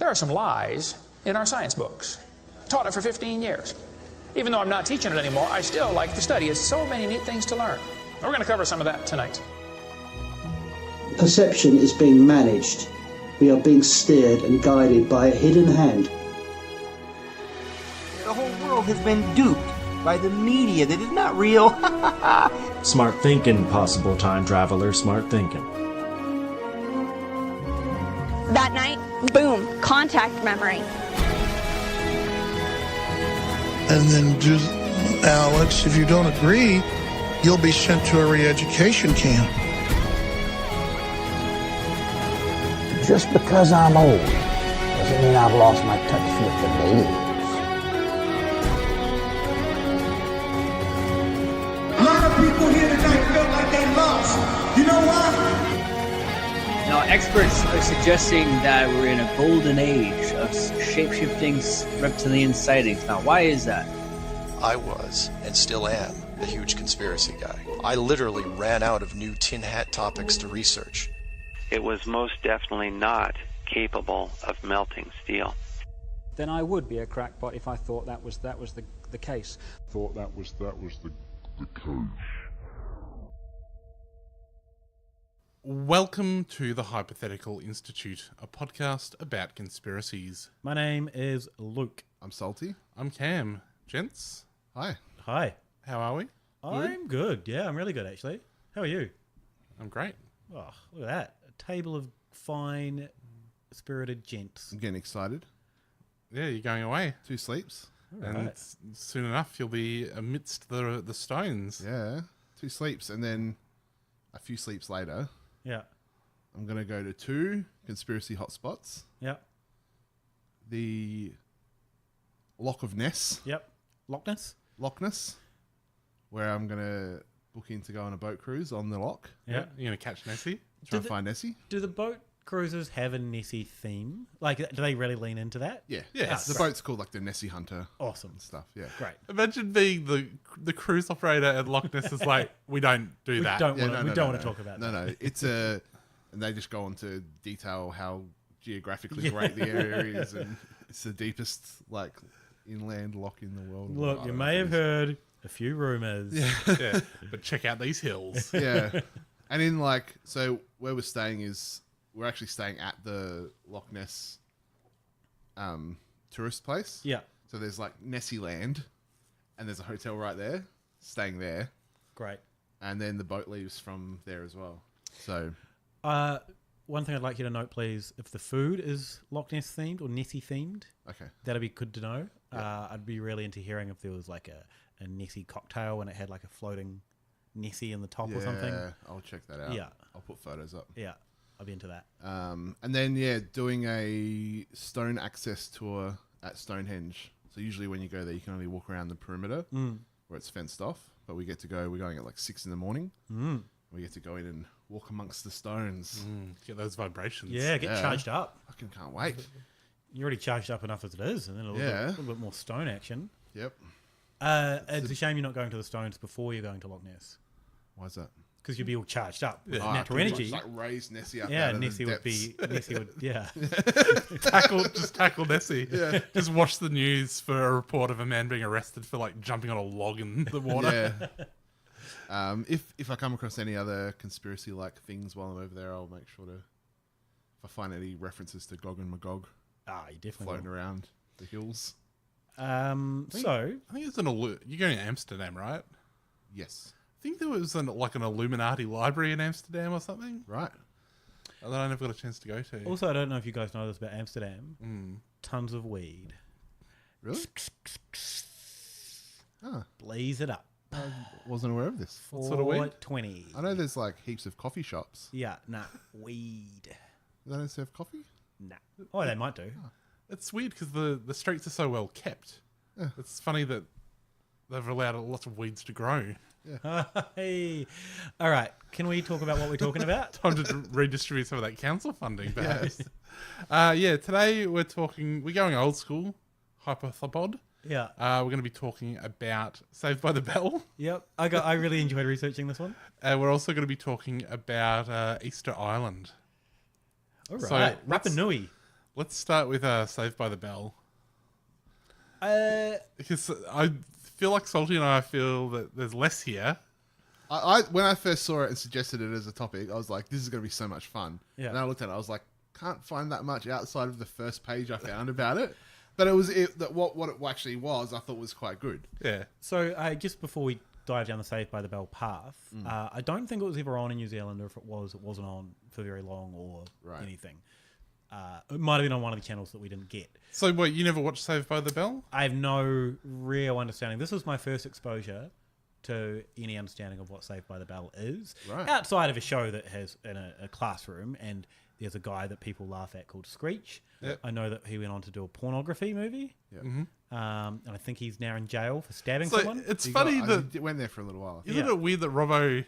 There are some lies in our science books. Taught it for 15 years. Even though I'm not teaching it anymore, I still like to study. There's so many neat things to learn. We're going to cover some of that tonight. Perception is being managed. We are being steered and guided by a hidden hand. The whole world has been duped by the media that is not real. Smart thinking, possible time traveler, smart thinking. That night, boom, contact memory. And then just, Alex, if you don't agree, you'll be sent to a re-education camp. Just because I'm old doesn't mean I've lost my touch with the ladies. A lot of people here tonight felt like they lost. You know why? Now, experts are suggesting that we're in a golden age of shape-shifting reptilian sightings. Now, why is that? I was, and still am, a huge conspiracy guy. I literally ran out of new tin hat topics to research. It was most definitely not capable of melting steel. Then I would be a crackpot if I thought that was the case. Thought that was the case. Welcome to the Hypothetical Institute, a podcast about conspiracies. My name is Luke. I'm Salty. I'm Cam. Gents. Hi. Hi. How are we? I'm good. Yeah, I'm really good, actually. How are you? I'm great. Oh, look at that. A table of fine, spirited gents. I'm getting excited. Yeah, you're going away. 2 sleeps. And soon enough, you'll be amidst the stones. Yeah. 2 sleeps. And then a few sleeps later... Yeah. I'm going to go to 2 conspiracy hotspots. Yeah. The Loch of Ness. Yep. Loch Ness. Where I'm going to book in to go on a boat cruise on the loch. Yeah. You're going to catch Nessie? Try and find Nessie. Do the boat cruises have a Nessie theme? Like, do they really lean into that? Yeah. Yeah. The boat's called like the Nessie Hunter. Awesome. And stuff. Yeah. Great. Imagine being the cruise operator at Loch Ness is like, we don't do that. We don't want to talk about that. No. It's a... And they just go on to detail how geographically great the area is, and it's the deepest, like, inland loch in the world. Look, you may have heard a few rumours. Yeah. But check out these hills. Yeah. And in, like, so where we're staying is, we're actually staying at the Loch Ness tourist place. Yeah. So there's, like, Nessie Land, and there's a hotel right there, staying there. Great. And then the boat leaves from there as well. So... one thing I'd like you to note, please, if the food is Loch Ness themed or Nessie themed, okay, that'd be good to know. Yeah. I'd be really into hearing if there was like a Nessie cocktail and it had like a floating Nessie in the top or something. Yeah, I'll check that out. Yeah. I'll put photos up. Yeah, I'll be into that. And then, doing a stone access tour at Stonehenge. So usually when you go there, you can only walk around the perimeter where it's fenced off. But we're going at like 6 a.m. We get to go in and walk amongst the stones. Get those vibrations. Yeah, get charged up. Fucking can't wait. You're already charged up enough as it is, and then a little bit more stone action. Yep. It's a shame you're not going to the stones before you're going to Loch Ness. Why is that? Because you'd be all charged up with natural energy. Like raise Nessie up. Yeah, out of Nessie the would be. Nessie would. Yeah. tackle Nessie. Yeah. Just watch the news for a report of a man being arrested for like jumping on a log in the water. Yeah. If I come across any other conspiracy like things while I'm over there, I'll make sure to. If I find any references to Gog and Magog, you definitely floating around the hills. I think it's you're going to Amsterdam, right? Yes. I think there was an Illuminati library in Amsterdam or something. Right. That I never got a chance to go to. Also, I don't know if you guys know this about Amsterdam. Tons of weed. Really? Blaze it up. I wasn't aware of this. What sort of weed? 20. I know there's like heaps of coffee shops. Yeah, weed. They don't serve coffee? Nah. Oh, they might do. It's weird because the streets are so well kept. Yeah. It's funny that they've allowed lots of weeds to grow. Yeah. Hey. All right. Can we talk about what we're talking about? Time to redistribute some of that council funding, perhaps. Today we're going old school, Hypothepod. Yeah. We're going to be talking about Saved by the Bell. Yep. I really enjoyed researching this one. We're also going to be talking about Easter Island. All right. Rapa Nui. Let's start with Saved by the Bell. Because I feel like Salty and I feel that there's less here. I when I first saw it and suggested it as a topic, I was like, this is going to be so much fun. Yeah. And I looked at it, I was like, can't find that much outside of the first page I found about it. But what it actually was, I thought was quite good. Yeah. So just before we dive down the Saved by the Bell path, I don't think it was ever on in New Zealand, or if it was, it wasn't on for very long or anything. It might have been on one of the channels that we didn't get. So wait, you never watched Saved by the Bell? I have no real understanding. This was my first exposure to any understanding of what Saved by the Bell is. Right. Outside of a show that has in a classroom, and there's a guy that people laugh at called Screech. Yep. I know that he went on to do a pornography movie. Yep. Mm-hmm. And I think he's now in jail for stabbing So someone. it's funny that he went there for a little while. Isn't it weird that Robbo,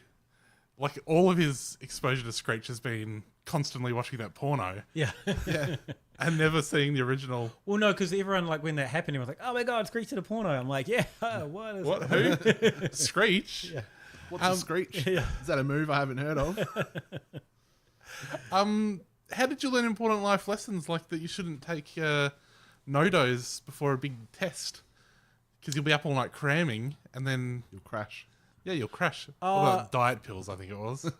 like all of his exposure to Screech has been constantly watching that porno? Yeah. Yeah. And never seeing the original. Well, no, because everyone, like, when that happened, everyone was like, oh my God, Screech did a porno. I'm like, yeah, what is What? it? Who? Screech? Yeah. What's a Screech? Yeah. Is that a move I haven't heard of? How did you learn important life lessons like that you shouldn't take no-dos before a big test? Because you'll be up all night cramming and then... You'll crash. Yeah, you'll crash. Or diet pills, I think it was.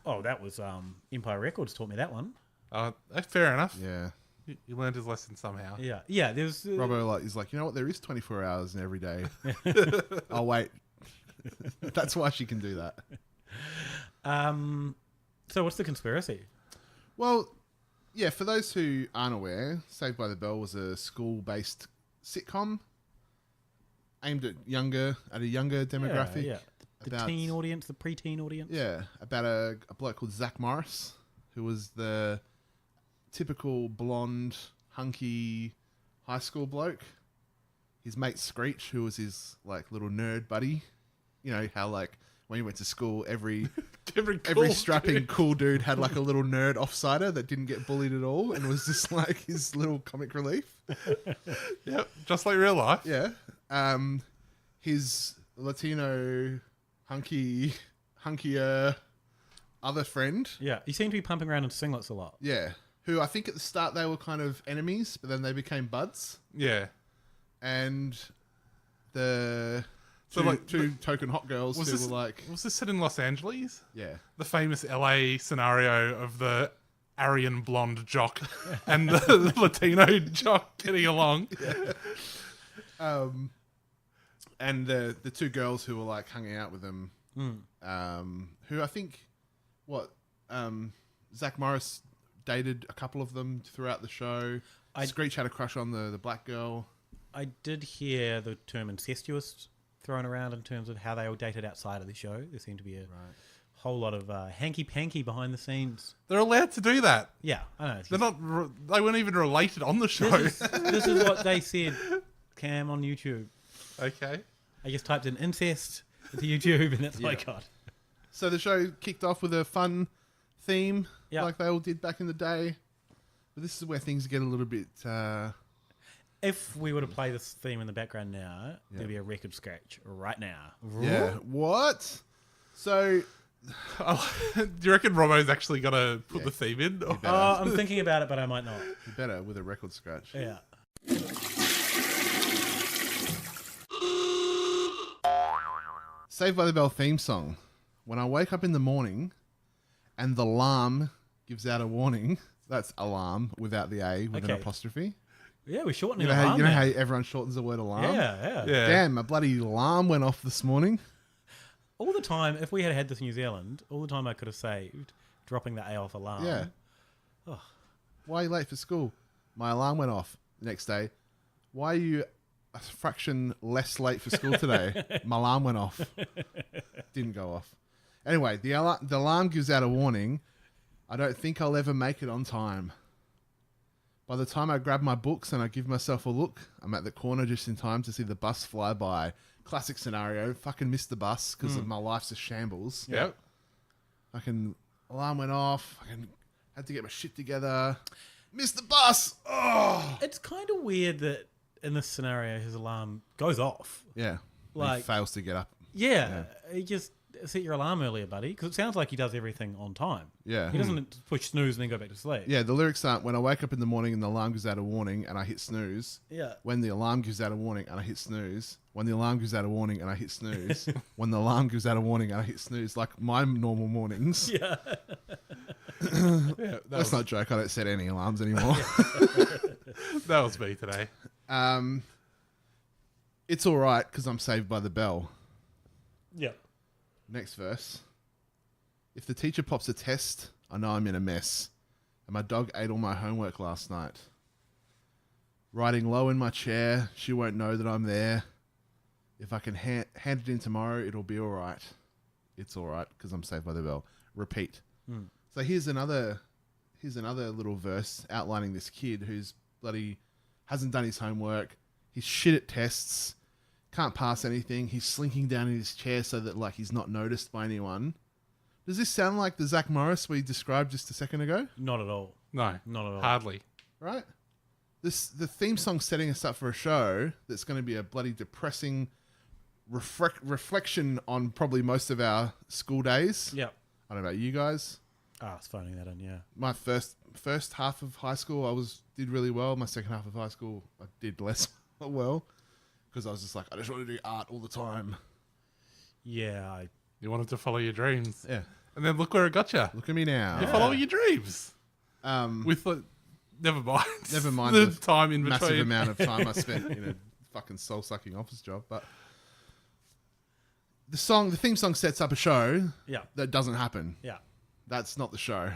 Oh, that was Empire Records taught me that one. Fair enough. Yeah. You learned his lesson somehow. Yeah, yeah. There's Robbo he's like, you know what? There is 24 hours in every day. I'll wait. That's why she can do that. So what's the conspiracy? Well, yeah. For those who aren't aware, Saved by the Bell was a school-based sitcom aimed at a younger demographic. Yeah. The teen audience, the pre-teen audience. Yeah, about a bloke called Zach Morris, who was the typical blonde, hunky high school bloke. His mate Screech, who was his like little nerd buddy. You know how like when he went to school, every strapping cool dude had like a little nerd offsider that didn't get bullied at all, and was just like his little comic relief. Yep, just like real life. Yeah. His Latino hunkier other friend. Yeah, he seemed to be pumping around in singlets a lot. Yeah. Who I think at the start they were kind of enemies, but then they became buds. Yeah. And the two token hot girls who were like... Was this set in Los Angeles? Yeah. The famous LA scenario of the Aryan blonde jock and the Latino jock getting along. Yeah. And the two girls who were like hanging out with them, who I think, Zach Morris dated a couple of them throughout the show. Screech had a crush on the black girl. I did hear the term incestuous thrown around in terms of how they all dated outside of the show. There seemed to be a whole lot of hanky-panky behind the scenes. They're allowed to do that. Yeah, I know. They're not. They weren't even related on the show. This is what they said, Cam, on YouTube. Okay. I just typed in incest into YouTube, and that's what I got. So the show kicked off with a fun theme, like they all did back in the day. But this is where things get a little bit... If we were to play this theme in the background now, there'd be a record scratch right now. Yeah. What? So... do you reckon Robbo's actually got to put the theme in? I'm thinking about it, but I might not. You better, with a record scratch. Yeah. Saved by the Bell theme song. When I wake up in the morning and the alarm gives out a warning, that's alarm without the A, with an apostrophe. Yeah, we're shortening alarm. You know now. how everyone shortens the word alarm? Yeah. Damn, my bloody alarm went off this morning. All the time, if we had had this in New Zealand, all the time I could have saved dropping the A off alarm. Yeah. Oh. Why are you late for school? My alarm went off. Next day. Why are you a fraction less late for school today? My alarm went off. Didn't go off. Anyway, the alarm gives out a warning. I don't think I'll ever make it on time. By the time I grab my books and I give myself a look, I'm at the corner just in time to see the bus fly by. Classic scenario. Fucking missed the bus because my life's a shambles. Yep. Fucking alarm went off. Fucking had to get my shit together. Missed the bus. Oh. It's kind of weird that in this scenario his alarm goes off. Yeah. Like he fails to get up. Yeah. set your alarm earlier, buddy, because it sounds like he does everything on time. Yeah. He doesn't push snooze and then go back to sleep. Yeah, the lyrics aren't when I wake up in the morning and the alarm gives out a warning and I hit snooze. Yeah. When the alarm gives out a warning and I hit snooze. When the alarm gives out a warning and I hit snooze. When the alarm gives out a warning and I hit snooze. Like my normal mornings. Yeah. That's not a joke. I don't set any alarms anymore. That was me today. It's all right because I'm saved by the bell. Yeah. Next verse. If the teacher pops a test, I know I'm in a mess. And my dog ate all my homework last night. Riding low in my chair, she won't know that I'm there. If I can hand it in tomorrow, it'll be all right. It's all right because I'm saved by the bell. Repeat. So here's another little verse outlining this kid who's bloody hasn't done his homework. He's shit at tests. Can't pass anything. He's slinking down in his chair so that like he's not noticed by anyone. Does this sound like the Zach Morris we described just a second ago? Not at all. No, not at all. Hardly. Right? The theme song's setting us up for a show that's going to be a bloody depressing reflection on probably most of our school days. Yep. I don't know about you guys. I was phoning that in, yeah. My first half of high school, did really well. My second half of high school, I did less well because I was just like, I just want to do art all the time. Yeah, you wanted to follow your dreams. Yeah, and then look where it got you. Look at me now. You're following your dreams. With never mind the time in between. Massive amount of time I spent in a fucking soul sucking office job, but. The theme song sets up a show that doesn't happen. Yeah. That's not the show.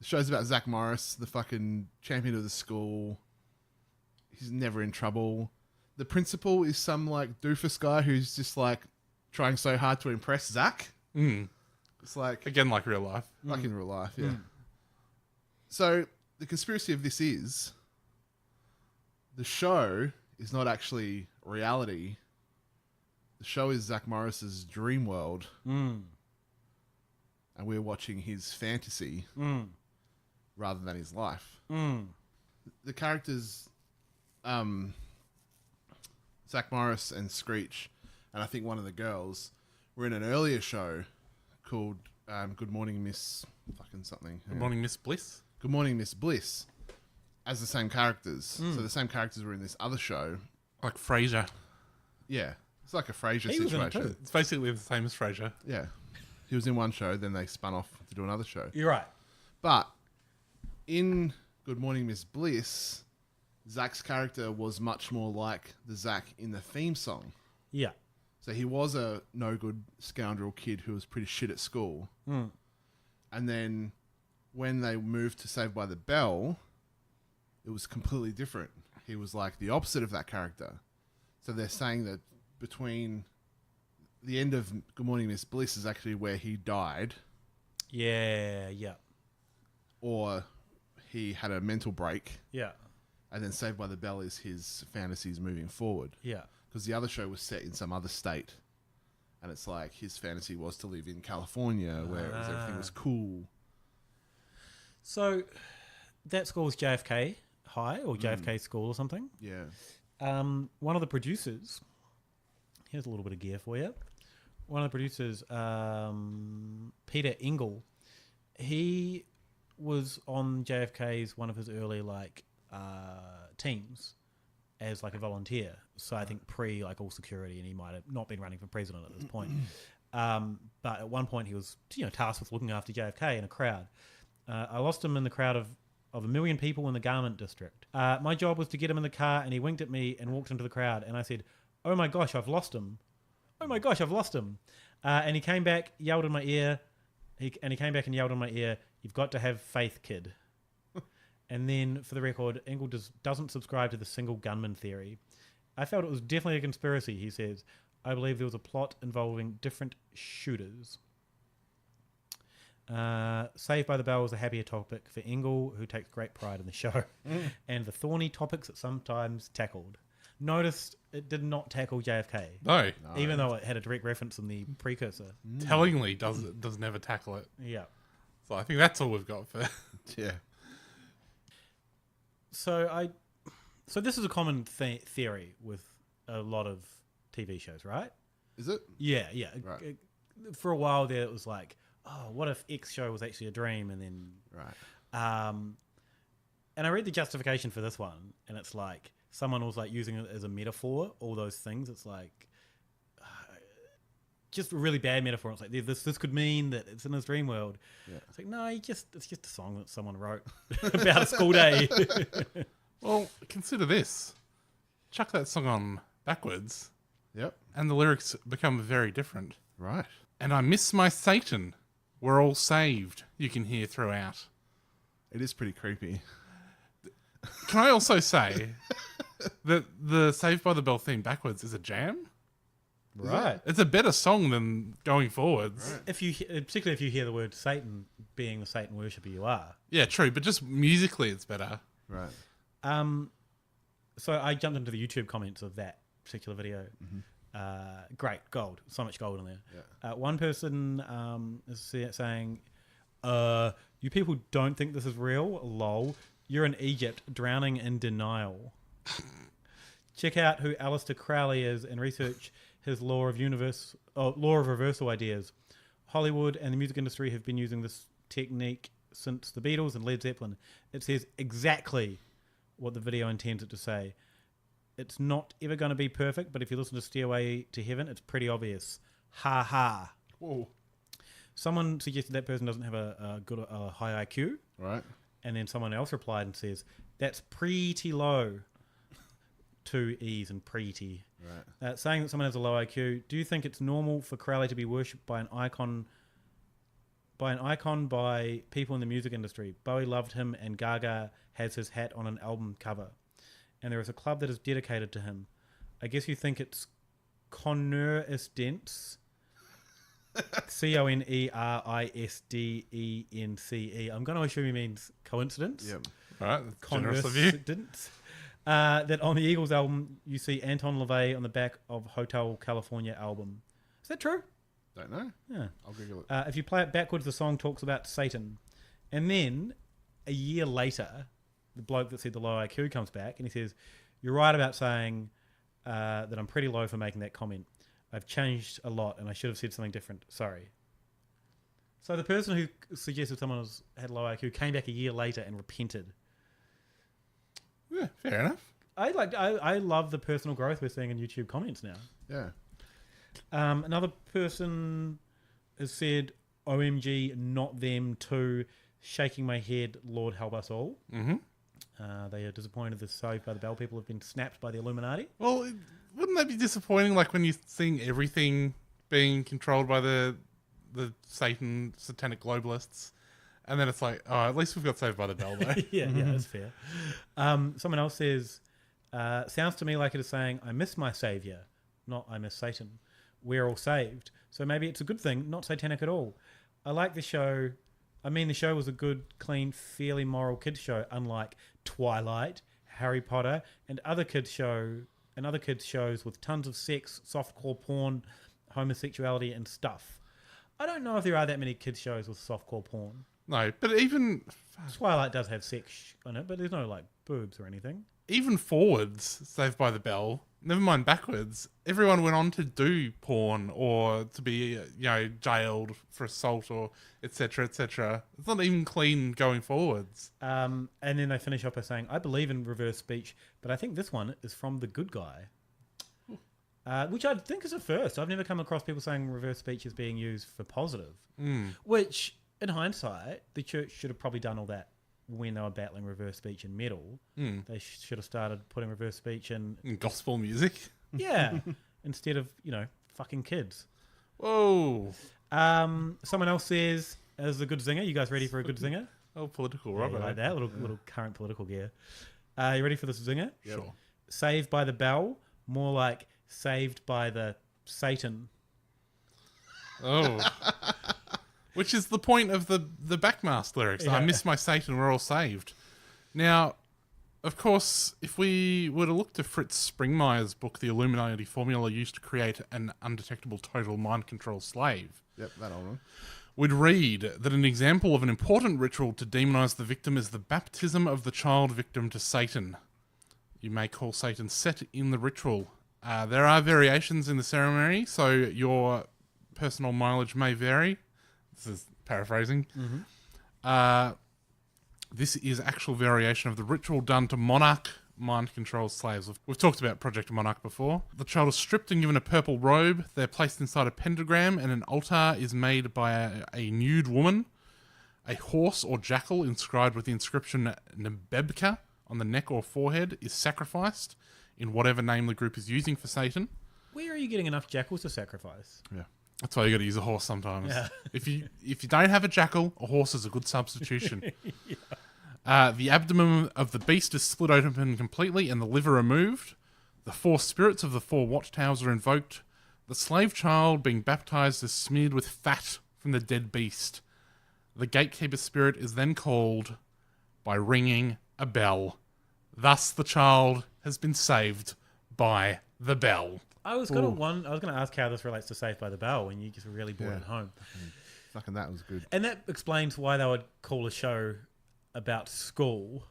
The show's about Zach Morris, the fucking champion of the school. He's never in trouble. The principal is some like doofus guy who's just like trying so hard to impress Zach. It's like again, like real life. Like in real life, yeah. So the conspiracy of this is the show is not actually reality. The show is Zach Morris's dream world. And we're watching his fantasy rather than his life. The characters, Zach Morris and Screech, and I think one of the girls, were in an earlier show called Good Morning Miss fucking something. Good Morning Miss Bliss? Good Morning Miss Bliss, as the same characters. So the same characters were in this other show. Like Frasier. Yeah. It's like a Frasier He was in it situation. too. It's basically the same as Frasier. Yeah. He was in one show, then they spun off to do another show. You're right. But in Good Morning Miss Bliss, Zach's character was much more like the Zach in the theme song. Yeah. So he was a no good scoundrel kid who was pretty shit at school. And then when they moved to Saved by the Bell, it was completely different. He was like the opposite of that character. So they're saying that between the end of Good Morning Miss Bliss is actually where he died. Yeah, yeah. Or he had a mental break. Yeah. And then Saved by the Bell is his fantasies moving forward. Yeah. Because the other show was set in some other state. And it's like his fantasy was to live in California where everything was cool. So that school was JFK High or JFK School or something? Yeah. One of the producers, here's a little bit of gear for you. One of the producers, Peter Engel, he was on JFK's one of his early teams as like a volunteer. So I think like all security, and he might have not been running for president at this point. But at one point he was tasked with looking after JFK in a crowd. I lost him in the crowd of 1 million people in the garment district. My job was to get him in the car, and he winked at me and walked into the crowd, and I said, "Oh my gosh, I've lost him. Oh my gosh, I've lost him." And he came back, yelled in my ear. He came back and yelled in my ear, "You've got to have faith, kid." And then, for the record, Engel doesn't subscribe to the single gunman theory. I felt it was definitely a conspiracy, he says. I believe there was a plot involving different shooters. Saved by the Bell was a happier topic for Engel, who takes great pride in the show, and the thorny topics it sometimes tackled. Noticed it did not tackle JFK. No. Even though it had a direct reference in the precursor. Tellingly does never tackle it. Yeah. So I think that's all we've got for... Yeah. So this is a common theory with a lot of TV shows, right? Is it? Yeah, yeah. Right. for a while there, it was like, oh, what if X show was actually a dream? And then, and I read the justification for this one, and it's like someone was like using it as a metaphor. All those things. It's like just a really bad metaphor. It's like this could mean that it's in his dream world. Yeah. It's like no, it's just a song that someone wrote about a school day. Well, consider this: chuck that song on backwards. Yep. And the lyrics become very different. Right. And I miss my Satan. We're all saved. You can hear throughout. It is pretty creepy. Can I also say that the Saved by the Bell theme backwards is a jam? Right. It's a better song than going forwards. Right. Particularly if you hear the word Satan, being the Satan worshipper you are. Yeah, true. But just musically, it's better. Right. So I jumped into the YouTube comments of that particular video. Great, gold. So much gold in there. Yeah. One person is saying, you people don't think this is real? Lol. You're in Egypt, drowning in denial. Check out who Aleister Crowley is and research his law of reversal ideas. Hollywood and the music industry have been using this technique since the Beatles and Led Zeppelin. It says exactly what the video intends it to say. It's not ever going to be perfect, but if you listen to Stairway to Heaven, it's pretty obvious. Ha ha. Whoa. Someone suggested that person doesn't have a high IQ. Right. And then someone else replied and says, that's pretty low. 2 E's and pretty. Right. Saying that someone has a low IQ, do you think it's normal for Crowley to be worshipped by an icon by people in the music industry? Bowie loved him and Gaga has his hat on an album cover. And there is a club that is dedicated to him. I guess you think it's Connerisdence. Conerisdence. I'm going to assume he means coincidence. Yep. All right. Generous of you. That on the Eagles album, you see Anton LaVey on the back of Hotel California album. Is that true? Don't know. Yeah. I'll Google it. If you play it backwards, the song talks about Satan. And then, a year later, the bloke that said the low IQ comes back and he says, you're right about saying that I'm pretty low for making that comment. I've changed a lot and I should have said something different. Sorry. So the person who suggested someone had low IQ came back a year later and repented. Yeah, fair enough. I love the personal growth we're seeing in YouTube comments now. Yeah. Another person has said, OMG, not them too, shaking my head, Lord help us all. Mm-hmm. They are disappointed the Saved by the Bell people have been snapped by the Illuminati. Well, wouldn't that be disappointing? Like when you're seeing everything being controlled by the satanic globalists, and then it's like, oh, at least we've got Saved by the Bell, though. yeah, that's fair. Someone else says, sounds to me like it is saying, I miss my savior, not I miss Satan. We're all saved. So maybe it's a good thing, not satanic at all. I like the show. I mean, the show was a good, clean, fairly moral kids show, unlike Twilight, Harry Potter, and other kids shows with tons of sex, softcore porn, homosexuality, and stuff. I don't know if there are that many kids shows with softcore porn. No, but even Twilight does have sex on it, but there's no like boobs or anything. Even forwards, Saved by the Bell, never mind backwards, everyone went on to do porn or to be, jailed for assault or etc., etc. It's not even clean going forwards. And then they finish up by saying, I believe in reverse speech, but I think this one is from the good guy. Which I think is a first. I've never come across people saying reverse speech is being used for positive. Which, in hindsight, the church should have probably done all that when they were battling reverse speech in metal. They should have started putting reverse speech in gospel music. Yeah, instead of fucking kids. Whoa. Someone else says, "As a good zinger." You guys ready for a good zinger? Oh, political rubber. Like that little current political gear. You ready for this zinger? Yep. Sure. Saved by the Bell, more like saved by the Satan. Oh. Which is the point of the Backmask lyrics. Yeah. I miss my Satan, we're all saved. Now, of course, if we were to look to Fritz Springmeier's book, The Illuminati Formula Used to Create an Undetectable Total Mind Control Slave. Yep, that old one. We'd read that an example of an important ritual to demonize the victim is the baptism of the child victim to Satan. You may call Satan Set in the ritual. There are variations in the ceremony, so your personal mileage may vary. This is paraphrasing. This is actual variation of the ritual done to monarch mind control slaves. We've talked about Project Monarch before. The child is stripped and given a purple robe. They're placed inside a pentagram, and an altar is made by a nude woman. A horse or jackal inscribed with the inscription Nebebka on the neck or forehead is sacrificed in whatever name the group is using for Satan. Where are you getting enough jackals to sacrifice? Yeah. That's why you got to use a horse sometimes. Yeah. If you don't have a jackal, a horse is a good substitution. The abdomen of the beast is split open completely and the liver removed. The 4 spirits of the 4 watchtowers are invoked. The slave child being baptized is smeared with fat from the dead beast. The gatekeeper spirit is then called by ringing a bell. Thus the child has been saved by the bell. I was going to ask how this relates to Saved by the Bell when you just really brought it home. Fucking that was good. And that explains why they would call a show about school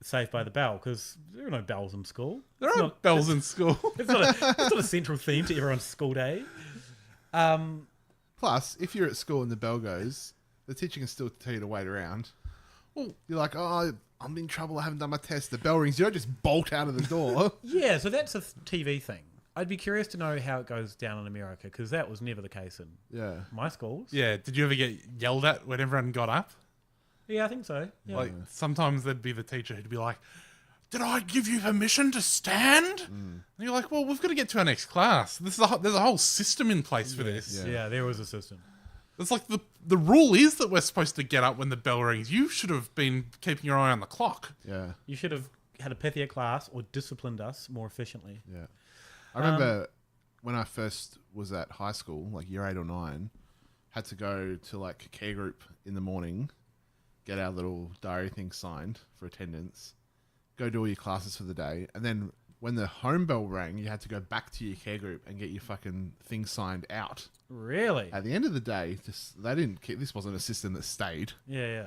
Saved by the Bell, because there are no bells in school. There are bells in school. It's not a central theme to everyone's school day. Plus, if you're at school and the bell goes, the teacher can still tell you to wait around. Well, you're like, oh, I'm in trouble, I haven't done my test. The bell rings, you don't just bolt out of the door. Yeah, so that's a TV thing. I'd be curious to know how it goes down in America, because that was never the case in my schools. Yeah, did you ever get yelled at when everyone got up? Yeah, I think so. Yeah. Like, sometimes there'd be the teacher who'd be like, did I give you permission to stand? And you're like, well, we've got to get to our next class. There's a whole system in place for this. Yeah, there was a system. It's like the rule is that we're supposed to get up when the bell rings. You should have been keeping your eye on the clock. Yeah. You should have had a pithier class or disciplined us more efficiently. Yeah. I remember when I first was at high school, like year 8 or 9, had to go to like care group in the morning, get our little diary thing signed for attendance, go do all your classes for the day, and then when the home bell rang, you had to go back to your care group and get your fucking thing signed out. Really? At the end of the day, they didn't. This wasn't a system that stayed. Yeah.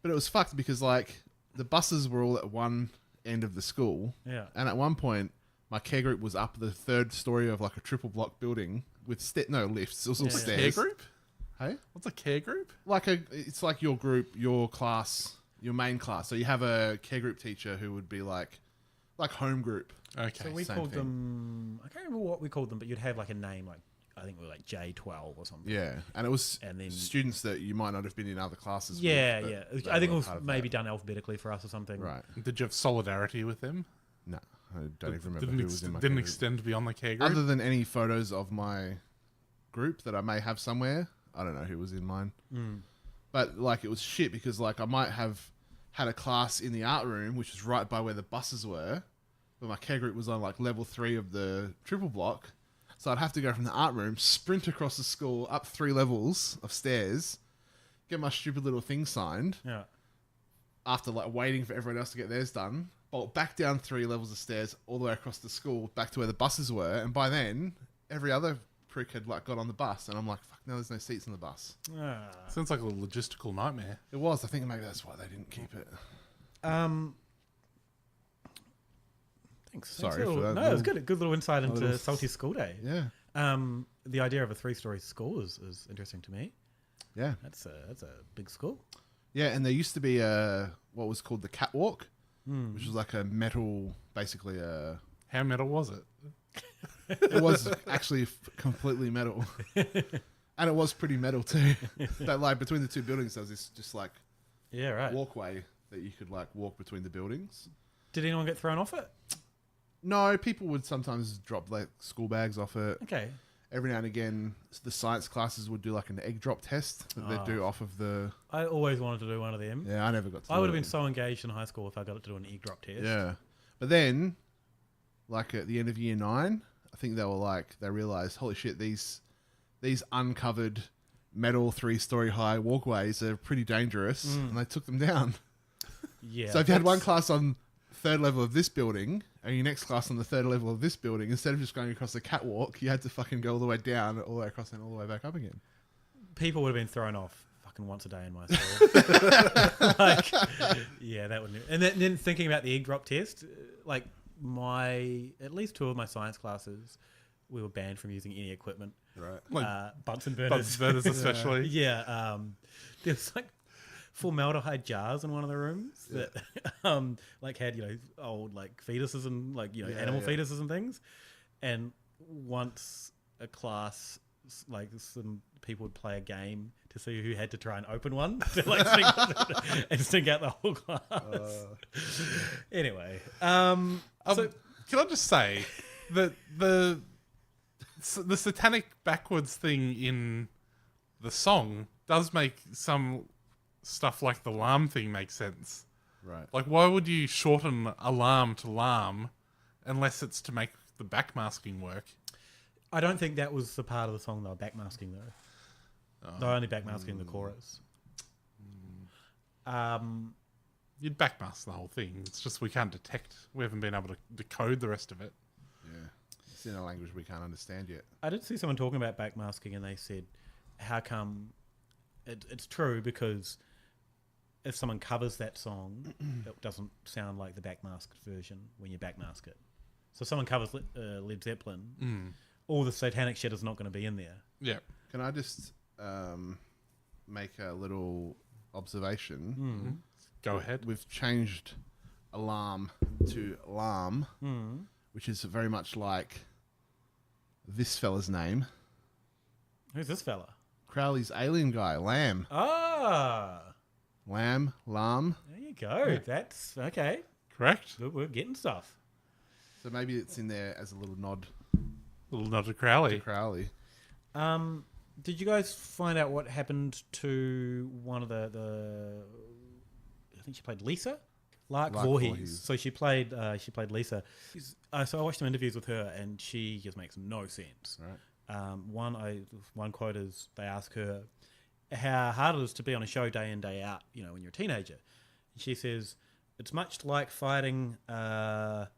But it was fucked because like the buses were all at one end of the school. Yeah. And at one point, my care group was up the 3rd story of like a triple block building with no lifts. It was all stairs. Care group? Hey, what's a care group? It's like your group, your class, your main class. So you have a care group teacher who would be like home group. Okay. So we called them, I can't remember what we called them, but you'd have like a name, like I think we were like J12 or something. Yeah, and it was then students that you might not have been in other classes Yeah, with. Yeah. I think it was maybe done alphabetically for us or something. Right. Did you have solidarity with them? No, I don't even remember who was in my care Didn't group. extend beyond the care group? Other than any photos of my group that I may have somewhere, I don't know who was in mine. But like it was shit because like I might have had a class in the art room, which was right by where the buses were, but my care group was on like level 3 of the triple block. So I'd have to go from the art room, sprint across the school, up 3 levels of stairs, get my stupid little thing signed. Yeah. After like waiting for everyone else to get theirs done, bolt back down 3 levels of stairs all the way across the school back to where the buses were. And by then, every other prick had like got on the bus, and I'm like, fuck, now there's no seats on the bus. Sounds like a logistical nightmare. It was. I think maybe that's why they didn't keep it. Thanks. Sorry for that. No, it was good. A good little insight into Salty School Day. Yeah. The idea of a 3-story school is interesting to me. Yeah. That's a big school. Yeah, and there used to be what was called the catwalk, which was like a metal, basically a... How metal was it? It was actually completely metal. And it was pretty metal too. But like between the 2 buildings, there was this just like walkway that you could like walk between the buildings. Did anyone get thrown off it? No, people would sometimes drop like school bags off it. Okay. Every now and again, the science classes would do like an egg drop test that they'd do off of the... I always wanted to do one of them. Yeah, I never got to I would have been so engaged in high school if I got to do an egg drop test. Yeah. But then, like at the end of year 9, I think they realised, holy shit, these uncovered metal 3-story high walkways are pretty dangerous, and they took them down. Yeah. So if you had one class on 3rd level of this building, and your next class on the 3rd level of this building, instead of just going across the catwalk, you had to fucking go all the way down, all the way across, and all the way back up again. People would have been thrown off fucking once a day in my school. Yeah, that would. And then thinking about the egg drop test, like at least 2 of my science classes, we were banned from using any equipment. Right. Like Bunsen burners. Bunsen burners especially. Yeah. There's like formaldehyde jars in one of the rooms that like had, old like fetuses and like, animal fetuses and things. And once a class, like some people would play a game to see who had to try and open one to like stink out the whole class. Anyway, so can I just say that the satanic backwards thing in the song does make some stuff like the lamb thing make sense. Right. Like, why would you shorten alarm to lamb unless it's to make the backmasking work? I don't think that was the part of the song they were backmasking, though. They're only backmasking the chorus. You'd backmask the whole thing. It's just we can't detect. We haven't been able to decode the rest of it. Yeah. It's in a language we can't understand yet. I did see someone talking about backmasking, and they said, how come... It's true, because if someone covers that song, it doesn't sound like the backmasked version when you backmask it. So if someone covers Led Zeppelin... all the satanic shit is not going to be in there. Yeah. Can I just make a little observation? Go ahead. We've changed alarm to lamb, which is very much like this fella's name. Who's this fella? Crowley's alien guy, Lamb. Ah. Lamb, Lam. There you go. That's okay. Correct. We're getting stuff. So maybe it's in there as a little nod. Little nod to Crowley. Did you guys find out what happened to one of the I think she played Lisa? Lark Voorhees. So she played Lisa. So I watched some interviews with her, and she just makes no sense. Right. One quote is they ask her how hard it is to be on a show day in, day out, when you're a teenager. And she says, it's much like fighting, when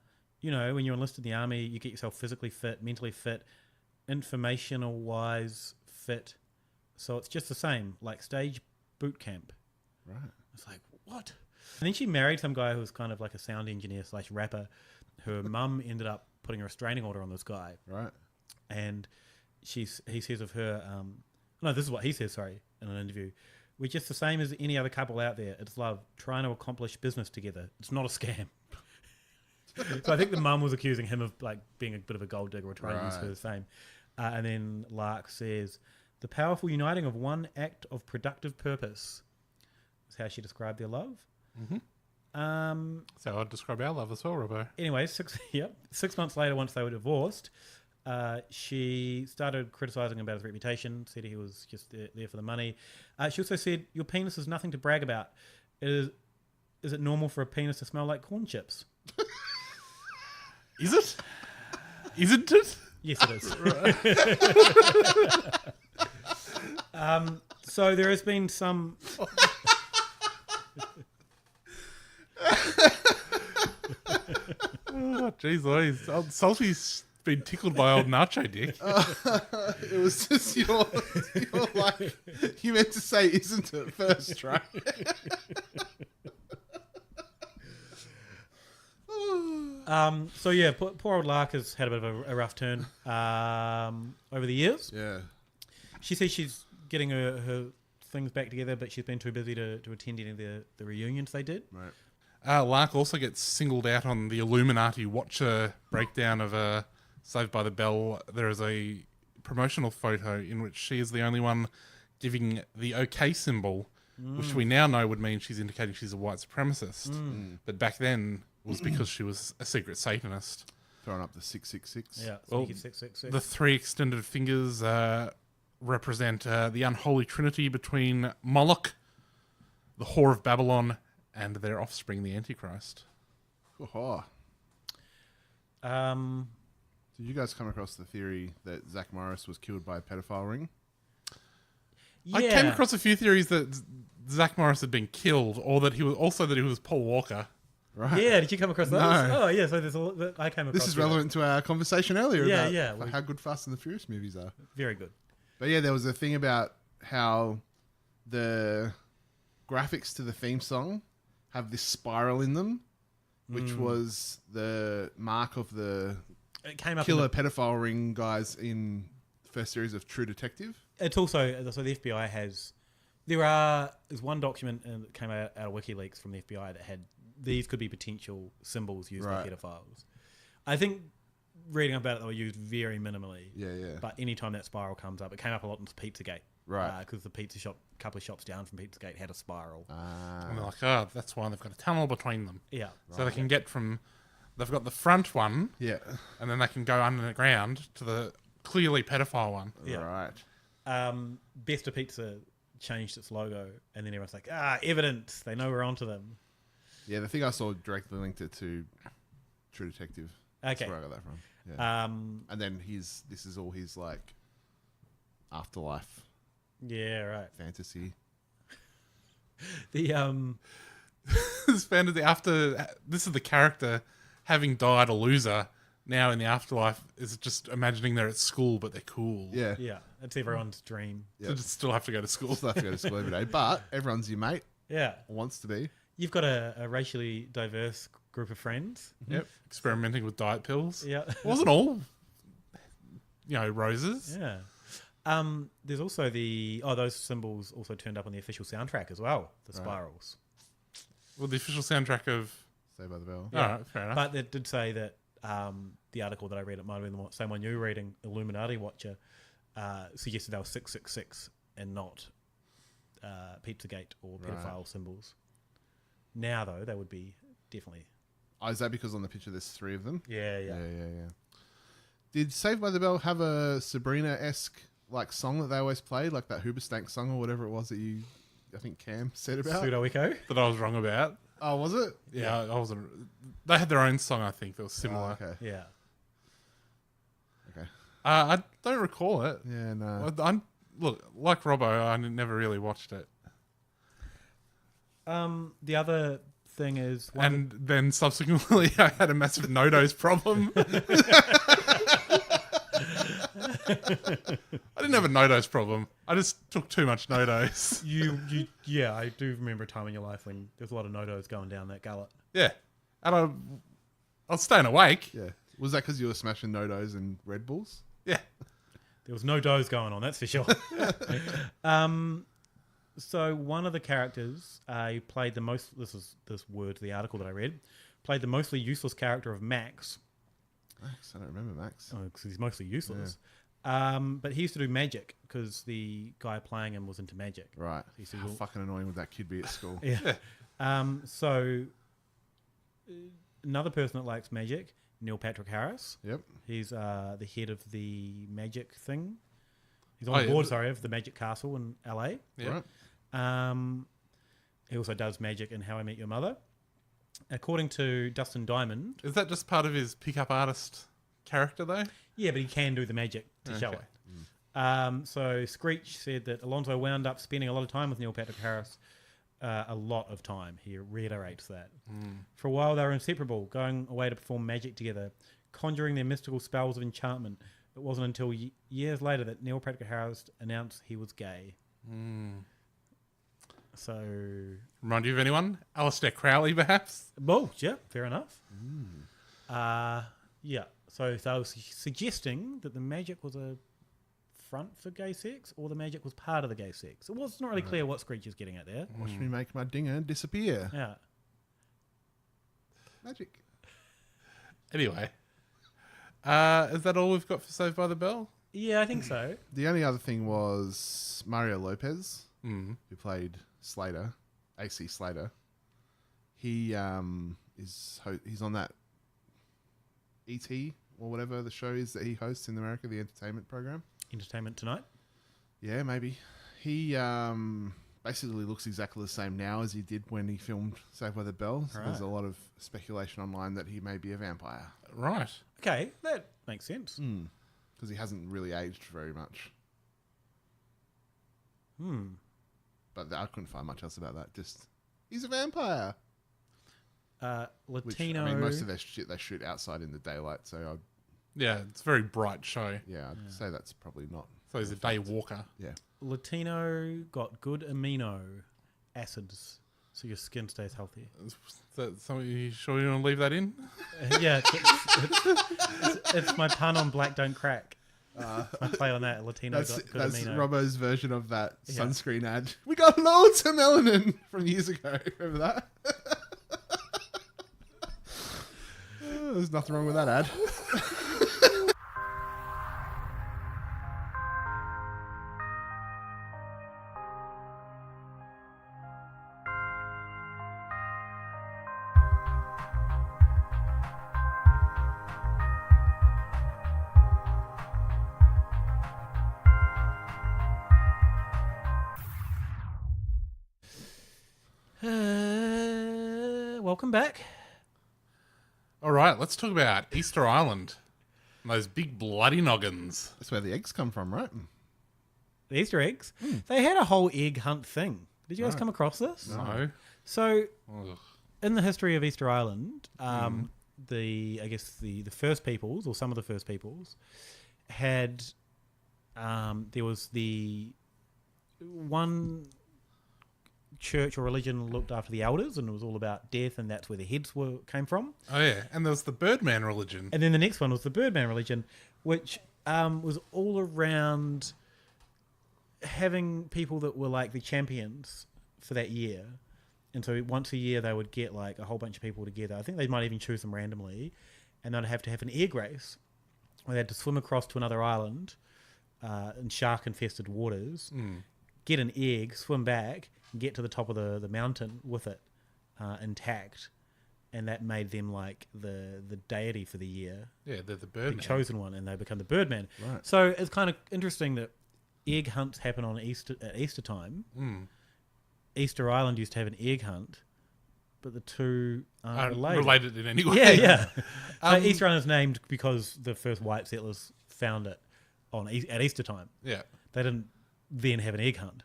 you're enlisted in the army, you get yourself physically fit, mentally fit, informational-wise fit. So it's just the same, like stage boot camp. Right. It's like, what? And then she married some guy who was kind of like a sound engineer / rapper. Her mum ended up putting a restraining order on this guy. Right. And he says of her, no, this is what he says, sorry, in an interview. We're just the same as any other couple out there. It's love, trying to accomplish business together. It's not a scam. So I think the mum was accusing him of like being a bit of a gold digger or trying to use her fame. And then Lark says, the powerful uniting of one act of productive purpose is how she described their love. So I'd describe our love as well, Robbo. Anyway, 6 months later, once they were divorced, she started criticising him about his reputation, said he was just there for the money. She also said, your penis is nothing to brag about. Is it normal for a penis to smell like corn chips? Is it? Isn't it? Yes, it is. So there has been some... Oh, jeez Louise. Old Salty's been tickled by old Nacho Dick. It was just your like, you meant to say isn't it first, right? So yeah, poor old Lark has had a bit of a rough turn over the years. Yeah. She says she's getting her things back together, but she's been too busy to attend any of the reunions they did. Right. Lark also gets singled out on the Illuminati Watcher breakdown of Saved by the Bell. There is a promotional photo in which she is the only one giving the OK symbol, which we now know would mean she's indicating she's a white supremacist. But back then it was because she was a secret Satanist. Throwing up the 666. Yeah, well, 666. the three extended fingers represent the unholy trinity between Moloch, the whore of Babylon, and their offspring, the Antichrist. Oh. Did you guys come across the theory that Zach Morris was killed by a pedophile ring? Yeah. I came across a few theories that Zach Morris had been killed, or that he was Paul Walker. Right. Yeah, did you come across those? No. Oh, yeah, so there's I came across This is relevant to our conversation earlier about how good Fast and the Furious movies are. Very good. But yeah, there was a thing about how the graphics to the theme song have this spiral in them, which was the mark of the it came up killer pedophile ring guys in first series of True Detective. It's also so the FBI has. There's one document that came out of WikiLeaks from the FBI that had these could be potential symbols used by pedophiles. I think reading about it, they were used very minimally. Yeah. But anytime that spiral comes up, it came up a lot in Pizzagate. Right. Because the pizza shop, a couple of shops down from Pizzagate, had a spiral. And they're like, oh, that's why they've got a tunnel between them. Yeah. So they can get from... They've got the front one. Yeah. And then they can go underground to the clearly pedophile one. Yeah. Right. Besta Pizza changed its logo, and then everyone's like, evidence. They know we're onto them. Yeah, the thing I saw directly linked it to True Detective. Okay. That's where I got that from. Yeah. And then this is all his, like, afterlife. Yeah, right. Fantasy. The, This fantasy after... This is the character having died a loser... Now in the afterlife is just imagining they're at school, but they're cool. Yeah. Yeah. That's everyone's dream. So just still have to go to school. Still have to go to school every day. But everyone's your mate. Yeah. Or wants to be. You've got a racially diverse group of friends. Yep. Experimenting with diet pills. Yeah. It wasn't all, roses. Yeah. There's also those symbols also turned up on the official soundtrack as well, the spirals. Well, the official soundtrack of Saved by the Bell. Yeah. All right, fair enough. But it did say that the article that I read, it might have been the same one you were reading, Illuminati Watcher, suggested they were 666 and not Pizzagate or pedophile symbols. Now, though, they would be definitely... Oh, is that because on the picture there's 3 of them? Yeah. Did Saved by the Bell have a Sabrina-esque like song that they always played, like that Hoobastank song or whatever it was that I think Cam said about? Pseudo Echo? That I was wrong about. Oh, was it? Yeah, I wasn't. They had their own song, I think, that was similar. Oh, okay. Yeah. Okay. I don't recall it. Yeah, no. Look, like Robbo, I never really watched it. The other thing is... And then subsequently, I had a massive no-dose problem. I didn't have a no-dose problem. I just took too much no-dose. Yeah, I do remember a time in your life when there's a lot of no-dos going down that gullet. Yeah. And I was staying awake. Yeah. Was that because you were smashing no-dos and Red Bulls? Yeah. There was no does going on, that's for sure. So one of the characters, he played the most... This word to the article that I read. Played the mostly useless character of Max. Max? I don't remember Max. Oh, because he's mostly useless. Yeah. But he used to do magic because the guy playing him was into magic. Right. So How fucking annoying would that kid be at school? Yeah. So another person that likes magic, Neil Patrick Harris. Yep. He's the head of the magic thing. He's on the board, of the Magic Castle in LA. Yeah. Right. He also does magic in How I Met Your Mother. According to Dustin Diamond... Is that just part of his pickup artist character, though? Yeah, but he can do the magic to show it. So Screech said that Alonso wound up spending a lot of time with Neil Patrick Harris. A lot of time. He reiterates that. For a while, they were inseparable, going away to perform magic together, conjuring their mystical spells of enchantment. It wasn't until years later that Neil Patrick Harris announced he was gay. So... Remind you of anyone? Alistair Crowley, perhaps? Well, yeah, fair enough. Yeah. So I was suggesting that the magic was a front for gay sex, or the magic was part of the gay sex. It was not really clear what Screech is getting at there. Watch me make my dinger disappear. Yeah. Magic. Anyway. Is that all we've got for Saved by the Bell? Yeah, I think so. The only other thing was Mario Lopez, who played Slater, AC Slater. He he's on that E.T. or whatever the show is that he hosts in America, the entertainment program. Entertainment Tonight? Yeah, maybe. He basically looks exactly the same now as he did when he filmed Saved by the Bell. So there's a lot of speculation online that he may be a vampire. Right. Okay, that makes sense. Because he hasn't really aged very much. But I couldn't find much else about that. Just, he's a vampire. Latino... Which, I mean, most of their shit they shoot outside in the daylight, so Yeah, it's a very bright show. I'd say that's probably not... So he's a day walker. Yeah. Latino got good amino acids, so your skin stays healthy. Is that something you sure you want to leave that in? Yeah, it's my pun on Black Don't Crack. Play on that Latino. That's Godamino. Robbo's version of that Yeah. sunscreen ad. We got loads of melanin from years ago. Remember that? There's nothing wrong with that ad. Welcome back. All right, let's talk about Easter Island. And those big bloody noggins. That's where the eggs come from, right? The Easter eggs. They had a whole egg hunt thing. Did you guys come across this? No. So, Ugh. in the history of Easter Island, the first peoples, or some of the first peoples, had there was the one church or religion looked after the elders, and it was all about death, and that's where the heads came from. Oh yeah, and there was the Birdman religion. And then the next one was the Birdman religion, which was all around having people that were like the champions for that year. And so once a year they would get like a whole bunch of people together. I think they might even choose them randomly, and they'd have to have an egg race where they had to swim across to another island in shark-infested waters, get an egg, swim back, and get to the top of the mountain with it intact. And that made them like the deity for the year. Yeah, they're the Birdman. The chosen one, and they become the Birdman. Right. So it's kind of interesting that egg hunts happen on at Easter time. Easter Island used to have an egg hunt, but the two aren't related in any way. Yeah, yeah. Easter Island is named because the first white settlers found it at Easter time. Yeah. They didn't then have an egg hunt.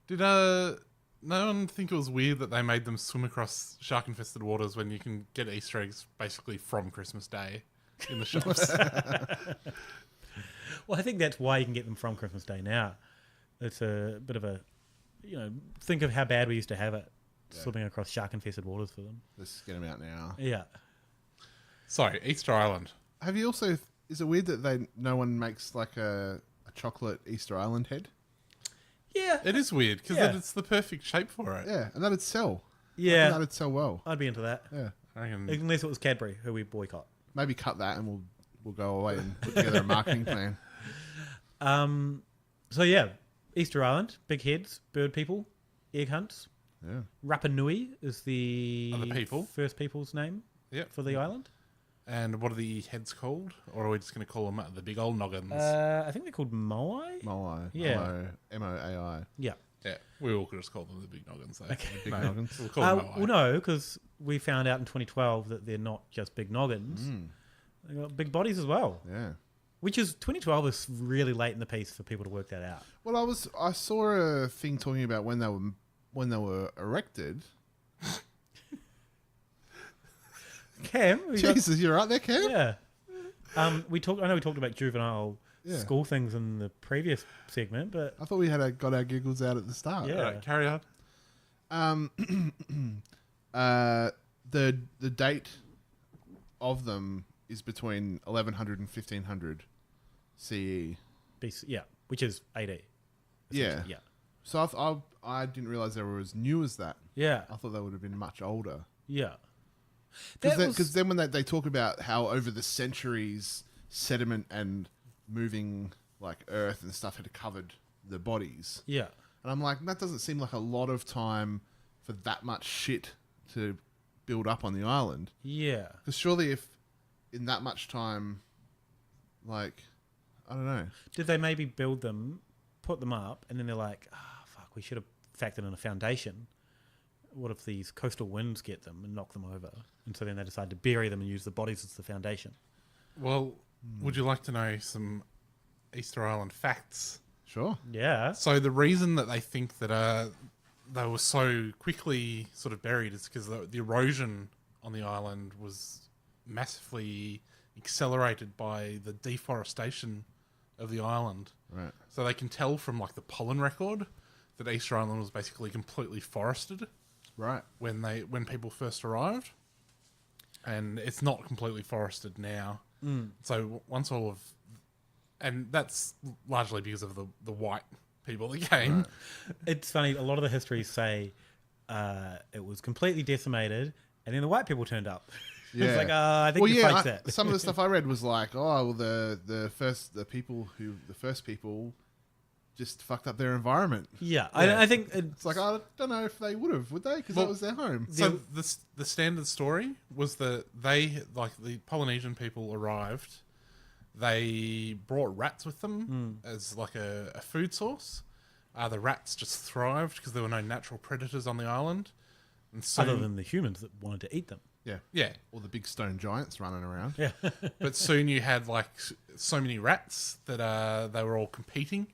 Did no one think it was weird that they made them swim across shark-infested waters when you can get Easter eggs basically from Christmas Day in the shops? Well, I think that's why you can get them from Christmas Day now. It's a bit of a, think of how bad we used to have it, swimming across shark-infested waters for them. Let's get them out now. Yeah. Sorry, Easter Island. Have you also? Is it weird that no one makes like a chocolate Easter Island head? Yeah, it is weird because it's the perfect shape for it. Yeah, and that'd sell. Yeah, I think that'd sell well. I'd be into that. Yeah, unless it was Cadbury, who we boycott. Maybe cut that, and we'll go away and put together a marketing plan. So yeah, Easter Island, big heads, bird people, egg hunts. Yeah. Rapa Nui is the first people's name. For the island. And what are the heads called? Or are we just going to call them the big old noggins? I think they're called Moai. Moai. Yeah. M-O-A-I. Yeah. Yeah. We all could just call them the big noggins. Though. Okay. The big noggins. We'll call them Moai. Well, no, because we found out in 2012 that they're not just big noggins. They've got big bodies as well. Yeah. Which is 2012 is really late in the piece for people to work that out. Well, I saw a thing talking about when they were erected. Cam, Jesus, you're right there, Cam. Yeah. I know we talked about juvenile school things in the previous segment, but I thought we had got our giggles out at the start. Yeah. Right, carry on. The date of them is between 1100 and 1500 CE. BC, yeah, which is AD. Yeah. Yeah. So I didn't realize they were as new as that. Yeah. I thought they would have been much older. Yeah. Because then when they talk about how over the centuries sediment and moving like earth and stuff had covered the bodies. Yeah. And I'm like, that doesn't seem like a lot of time for that much shit to build up on the island. Yeah. Because surely if in that much time, like, I don't know. Did they maybe build them, put them up, and then they're like, fuck, we should have factored in a foundation. What if these coastal winds get them and knock them over? And so then they decide to bury them and use the bodies as the foundation. Well, would you like to know some Easter Island facts? Sure. Yeah. So the reason that they think that they were so quickly sort of buried is because the erosion on the island was massively accelerated by the deforestation of the island. Right. So they can tell from like the pollen record that Easter Island was basically completely forested. Right. When people first arrived. And it's not completely forested now. So once all of and that's largely because of the white people that came. Right. It's funny. A lot of the histories say it was completely decimated, and then the white people turned up. Yeah. It's like, I think you faked that. Some of the stuff I read was like, oh, well, the first people just fucked up their environment. Yeah, I think it's like, I don't know if they would they? Because that was their home. So the standard story was that they, like the Polynesian people arrived, they brought rats with them as like a food source. The rats just thrived because there were no natural predators on the island. And soon, other than the humans that wanted to eat them. Yeah. Yeah. Or the big stone giants running around. Yeah. But soon you had like so many rats that they were all competing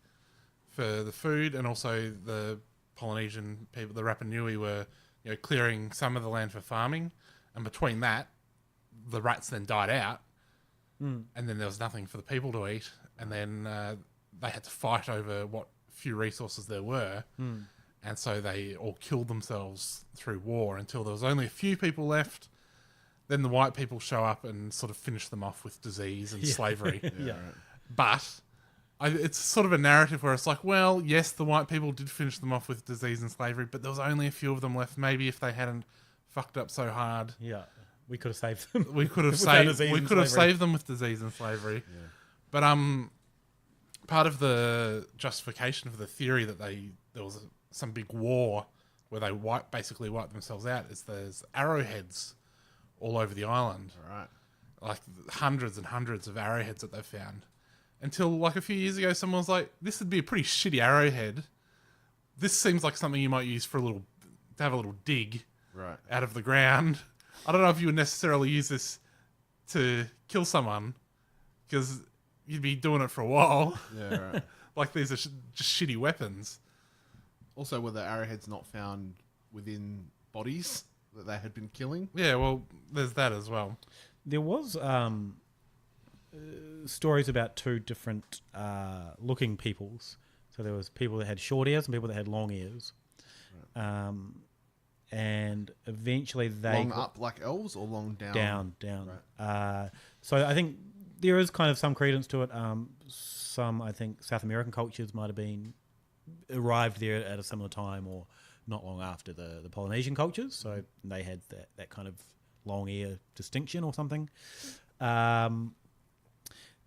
for the food, and also the Polynesian people, the Rapa Nui, were clearing some of the land for farming, and between that, the rats then died out, and then there was nothing for the people to eat, and then they had to fight over what few resources there were, and so they all killed themselves through war until there was only a few people left. Then the white people show up and sort of finish them off with disease and slavery. Yeah. But it's sort of a narrative where it's like, well, yes, the white people did finish them off with disease and slavery, but there was only a few of them left. Maybe if they hadn't fucked up so hard, yeah, we could have saved them. We could have saved them with disease and slavery. Yeah. But part of the justification for the theory that there was some big war where they basically wiped themselves out is there's arrowheads all over the island. Right. Like hundreds and hundreds of arrowheads that they've found. Until like a few years ago, someone was like, this would be a pretty shitty arrowhead. This seems like something you might use to have a little dig out of the ground. I don't know if you would necessarily use this to kill someone, because you'd be doing it for a while. Yeah, right. Like these are just shitty weapons. Also, were the arrowheads not found within bodies that they had been killing? Yeah, well, there's that as well. There was stories about two different looking peoples. So there was people that had short ears and people that had long ears. Right. And eventually they... Long up like elves or long down? Down. Right. So I think there is kind of some credence to it. Some, I think, South American cultures might have arrived there at a similar time or not long after the Polynesian cultures. So they had that kind of long ear distinction or something.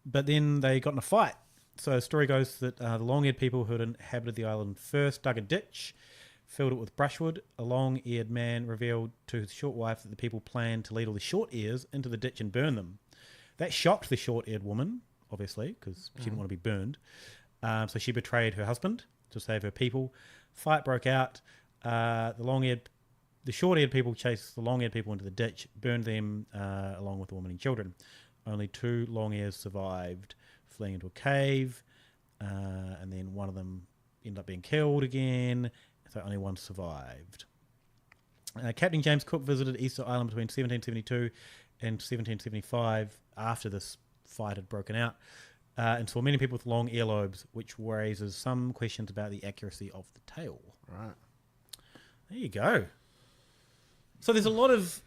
But then they got in a fight. So the story goes that the long-eared people who had inhabited the island first dug a ditch, filled it with brushwood. A long-eared man revealed to his short wife that the people planned to lead all the short ears into the ditch and burn them. That shocked the short-eared woman, obviously, because she didn't want to be burned. So she betrayed her husband to save her people. Fight broke out. The short-eared people chased the long-eared people into the ditch, burned them along with the woman and children. Only 2 long ears survived, fleeing into a cave, and then one of them ended up being killed again, so only one survived. Captain James Cook visited Easter Island between 1772 and 1775 after this fight had broken out, and saw many people with long earlobes, which raises some questions about the accuracy of the tale. Right. There you go. So there's a lot of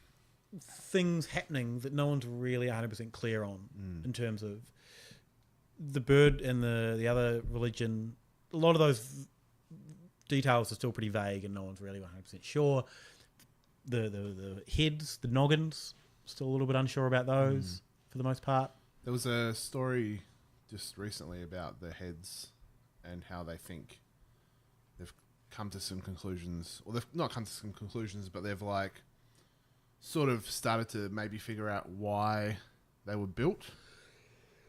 things happening that no one's really 100% clear on in terms of the bird and the other religion. A lot of those details are still pretty vague and no one's really 100% sure. The heads, the noggins, still a little bit unsure about those for the most part. There was a story just recently about the heads and how they think they've come to some conclusions, or they've not come to some conclusions, but they've like sort of started to maybe figure out why they were built.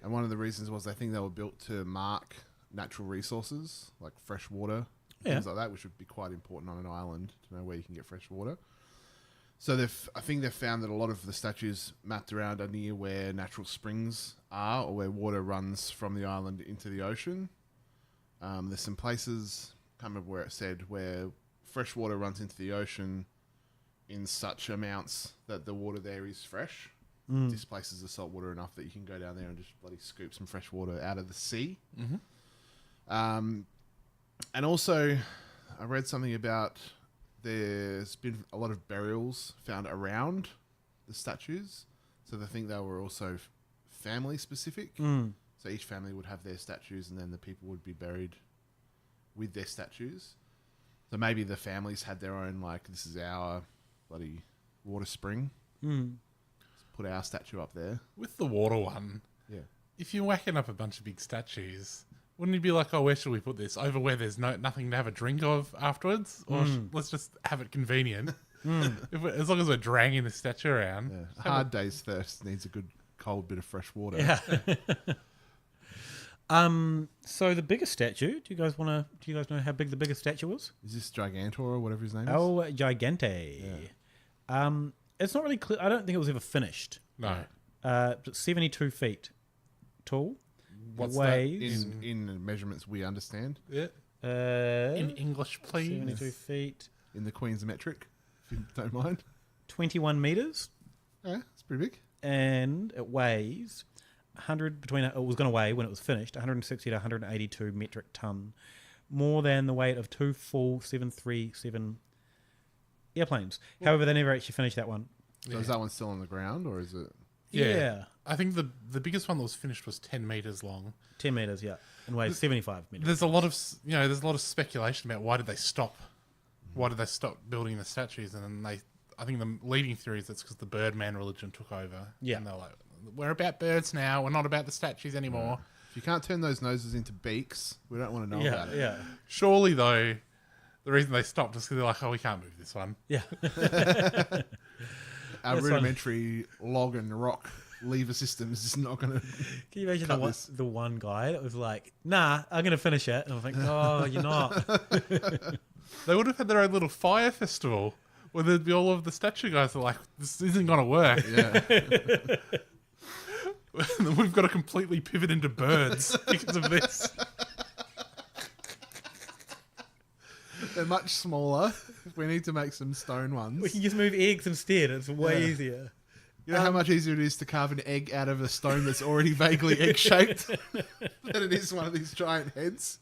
And one of the reasons was they think they were built to mark natural resources like fresh water, things like that, which would be quite important on an island to know where you can get fresh water. So I think they've found that a lot of the statues mapped around are near where natural springs are, or where water runs from the island into the ocean. There's some places, I can't remember where it said, where fresh water runs into the ocean in such amounts that the water there is fresh. Displaces the salt water enough that you can go down there and just bloody scoop some fresh water out of the sea. And also, I read something about there's been a lot of burials found around the statues, so they think they were also family specific. So each family would have their statues, and then the people would be buried with their statues. So maybe the families had their own, like, this is our bloody water spring. Mm. Let's put our statue up there. With the water one, yeah. If you're whacking up a bunch of big statues, wouldn't you be like, oh, where should we put this? Over where there's nothing to have a drink of afterwards? Or let's just have it convenient. As long as we're dragging the statue around. Yeah. A hard day's thirst needs a good cold bit of fresh water. Yeah. So the biggest statue, do you guys know how big the biggest statue was? Is this Gigantor or whatever his name is? Oh, Gigante. Yeah. It's not really clear. I don't think it was ever finished. No. But 72 feet tall. What's weighs that in measurements we understand? Yeah. In English, please. 72 feet. In the Queen's metric, if you don't mind. 21 meters. Yeah, it's pretty big. And it weighs 100 it was going to weigh when it was finished 160 to 182 metric ton, more than the weight of 2 full 737 airplanes. However, they never actually finished that one. So is that one still on the ground, or is it? Yeah. I think the biggest one that was finished was 10 meters long. 10 meters, yeah, and weighs 75 meters. There's a lot of there's a lot of speculation about why did they stop building the statues, and then I think the leading theory is that's because the Birdman religion took over. Yeah, and they're like, we're about birds now. We're not about the statues anymore. If you can't turn those noses into beaks, we don't want to know about it. Yeah. Surely though, the reason they stopped is because they're like, oh, we can't move this one. Yeah. Our rudimentary log and rock lever system is just not going to. Can you imagine the one guy that was like, nah, I'm going to finish it. And I was like, oh, you're not. They would have had their own little fire festival where there'd be all of the statue guys that are like, this isn't going to work. Yeah. We've got to completely pivot into birds because of this. They're much smaller. We need to make some stone ones. We can just move eggs instead. It's way easier. You know how much easier it is to carve an egg out of a stone that's already vaguely egg-shaped than it is one of these giant heads?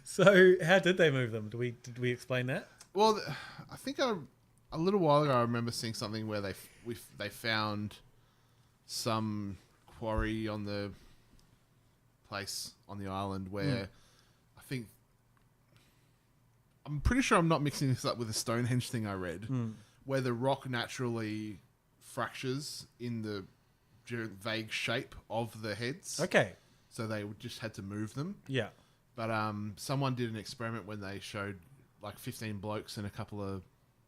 So how did they move them? Did we explain that? Well, I think a little while ago I remember seeing something where they found some quarry on the place on the island where I'm pretty sure I'm not mixing this up with the Stonehenge thing I read, where the rock naturally fractures in the vague shape of the heads. Okay. So they just had to move them. Yeah. But someone did an experiment when they showed like 15 blokes and a couple of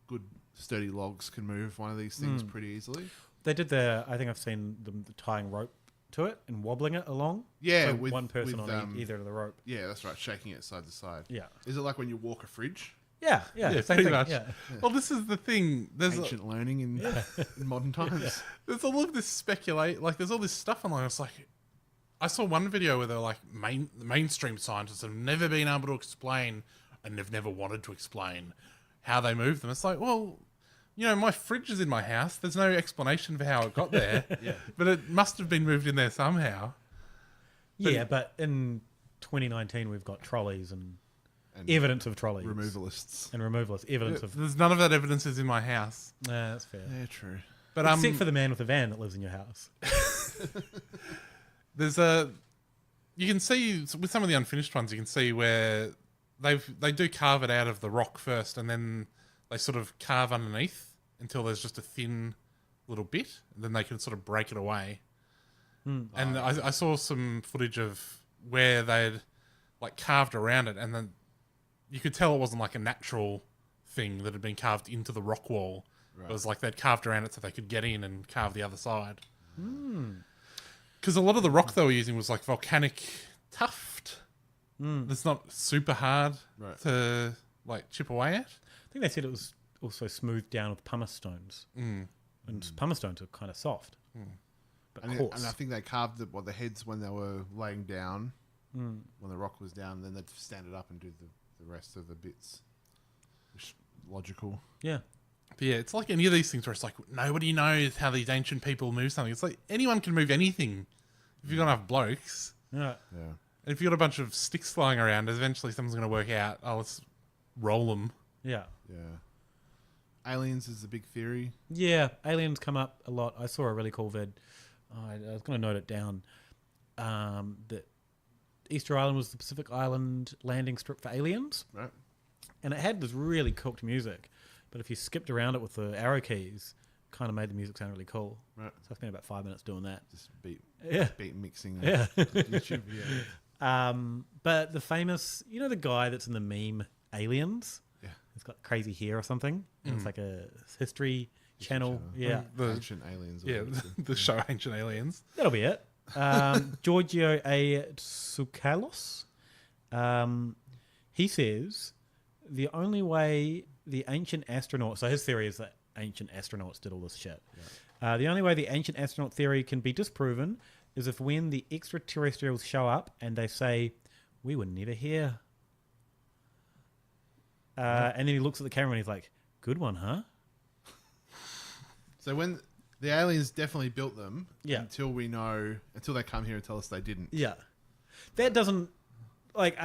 good sturdy logs can move one of these things pretty easily. They did I think I've seen them tying rope to it and wobbling it along. Yeah, so with one person with, on either of the rope. Yeah, that's right, shaking it side to side. Yeah. Is it like when you walk a fridge? Yeah, Yeah, same pretty thing. much. Yeah. Well, this is the thing. There's ancient learning in modern times. There's all of this there's all this stuff online. It's like, I saw one video where they're like, mainstream scientists have never been able to explain, and they've never wanted to explain how they move them. It's like, well, my fridge is in my house. There's no explanation for how it got there. But it must have been moved in there somehow. But in 2019 we've got trolleys and evidence of trolleys. Removalists. Evidence of... There's none of that evidence is in my house. Nah, that's fair. Yeah, true. But except for the man with the van that lives in your house. You can see with some of the unfinished ones, you can see where they do carve it out of the rock first, and then they sort of carve underneath until there's just a thin little bit, and then they can sort of break it away. And I saw some footage of where they'd like carved around it, and then you could tell it wasn't like a natural thing that had been carved into the rock wall. Right. It was like they'd carved around it so they could get in and carve the other side. Because a lot of the rock they were using was like volcanic tuft. That's not super hard to like chip away at. I think they said it was also smoothed down with pumice stones. And pumice stones are kind of soft. But coarse. And I think they carved the heads when they were laying down, when the rock was down, then they'd stand it up and do the rest of the bits. Which is logical. Yeah. But yeah, it's like any of these things where it's like, nobody knows how these ancient people move something. It's like, anyone can move anything if you've got enough blokes. Yeah. Yeah. And if you've got a bunch of sticks flying around, eventually someone's going to work out, let's roll them. Yeah. Yeah. Aliens is the big theory. Yeah, aliens come up a lot. I saw a really cool vid. I was going to note it down. that Easter Island was the Pacific Island landing strip for aliens. Right. And it had this really cooked music, but if you skipped around it with the arrow keys, kind of made the music sound really cool. Right. So I spent about 5 minutes doing that. Just beat mixing. Yeah. YouTube videos. But the famous, you know, the guy that's in the meme Aliens? Yeah. He's got crazy hair or something. And it's like a history channel. Yeah. The Ancient Aliens. Yeah, the show Ancient Aliens. That'll be it. Giorgio A. Tsoukalos. He says the only way the ancient astronauts, so his theory is that ancient astronauts did all this shit. Yeah. The only way the ancient astronaut theory can be disproven is if when the extraterrestrials show up and they say, "We were never here." And then he looks at the camera and he's like, "Good one, huh?" So when the aliens definitely built them, Yeah. until they come here and tell us they didn't. Yeah. That doesn't, like,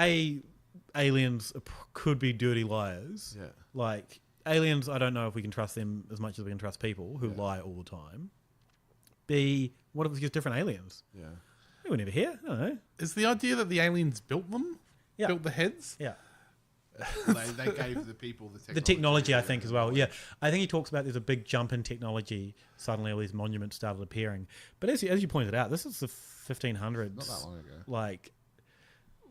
aliens could be dirty liars. Yeah. Like, aliens, I don't know if we can trust them as much as we can trust people who lie all the time. B, what if it's just different aliens? Yeah. We were never here. I don't know. Is the idea that the aliens built them? Yeah. Built the heads? Yeah. They gave the people the technology. The technology, I think, as well. Yeah. I think he talks about there's a big jump in technology. Suddenly all these monuments started appearing. But as you pointed out, this is the 1500s. Not that long ago. Like,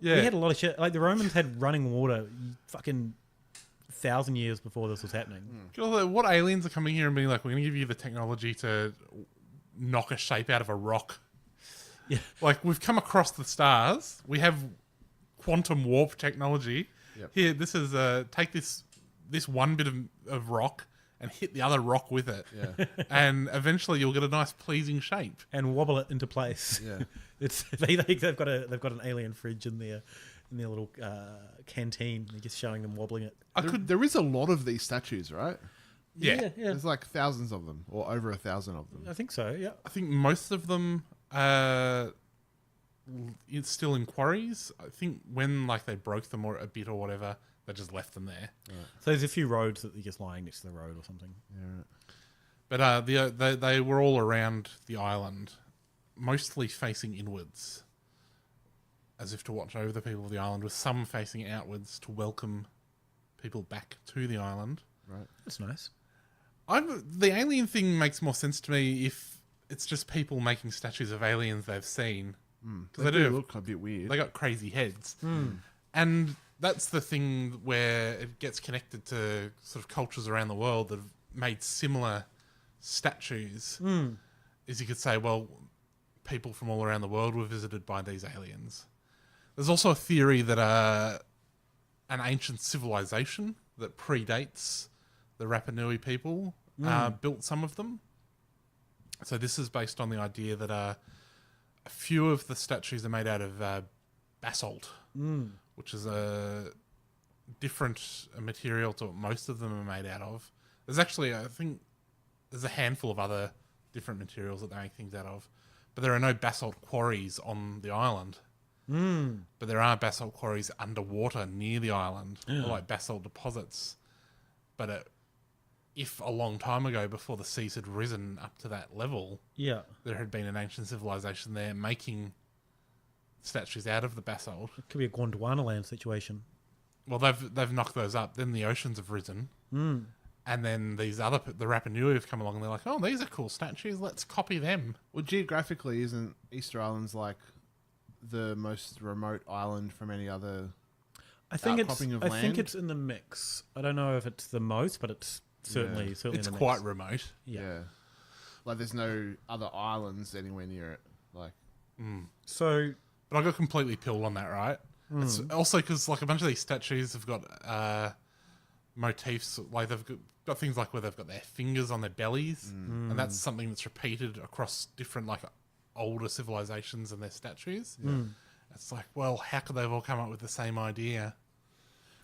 yeah. we had a lot of shit. Like, the Romans had running water fucking 1,000 years before this was happening. What aliens are coming here and being like, we're going to give you the technology to knock a shape out of a rock. Yeah. Like, we've come across the stars. We have quantum warp technology. Yep. Here, this is take this one bit of rock and hit the other rock with it. Yeah. And eventually you'll get a nice pleasing shape. And wobble it into place. Yeah. They've got an alien fridge in their little canteen. They're just showing them wobbling it. There is a lot of these statues, right? Yeah. There's like thousands of them, or over 1,000 of them. I think so. Yeah. I think most of them it's still in quarries. I think when they broke them a bit or whatever, they just left them there. Right. So there's a few roads that are just lying next to the road or something. Yeah. Right. But they were all around the island, mostly facing inwards, as if to watch over the people of the island, with some facing outwards to welcome people back to the island. Right. That's nice. The alien thing makes more sense to me if it's just people making statues of aliens they've seen. They do look a bit weird. They got crazy heads. And that's the thing where it gets connected to sort of cultures around the world that have made similar statues. Is you could say, well, people from all around the world were visited by these aliens. There's also a theory that an ancient civilization that predates the Rapa Nui people built some of them. So this is based on the idea that a few of the statues are made out of basalt, which is a different material to what most of them are made out of. There's actually, I think, there's a handful of other different materials that they make things out of, but there are no basalt quarries on the island. But there are basalt quarries underwater near the island, or like basalt deposits. But if a long time ago, before the seas had risen up to that level, there had been an ancient civilization there making statues out of the basalt. It could be a Gondwana land situation. Well, they've knocked those up. Then the oceans have risen, and then the Rapa Nui have come along. And they're like, oh, these are cool statues. Let's copy them. Well, geographically, isn't Easter Island's like the most remote island from any other? I think outcropping of land? I think it's in the mix. I don't know if it's the most, but it's certainly It's in the mix. quite remote. Yeah. Like there's no other islands anywhere near it. Like, So, but I got completely pilled on that, right? It's also because like a bunch of these statues have got motifs, like they've got things like where they've got their fingers on their bellies, and that's something that's repeated across different like older civilizations and their statues. It's like, well, how could they have all come up with the same idea?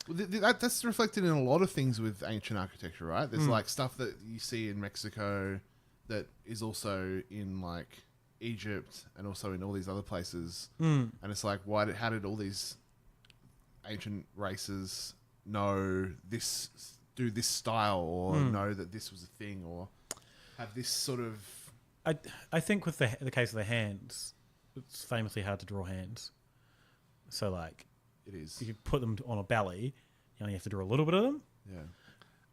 well, that's reflected in a lot of things with ancient architecture, right? There's like stuff that you see in Mexico that is also in like Egypt and also in all these other places. And it's like, how did all these ancient races know this, do this style, or know that this was a thing, or have this sort of... I think with the case of the hands, it's famously hard to draw hands. So, like, it is. If you put them on a belly, you only have to draw a little bit of them. Yeah.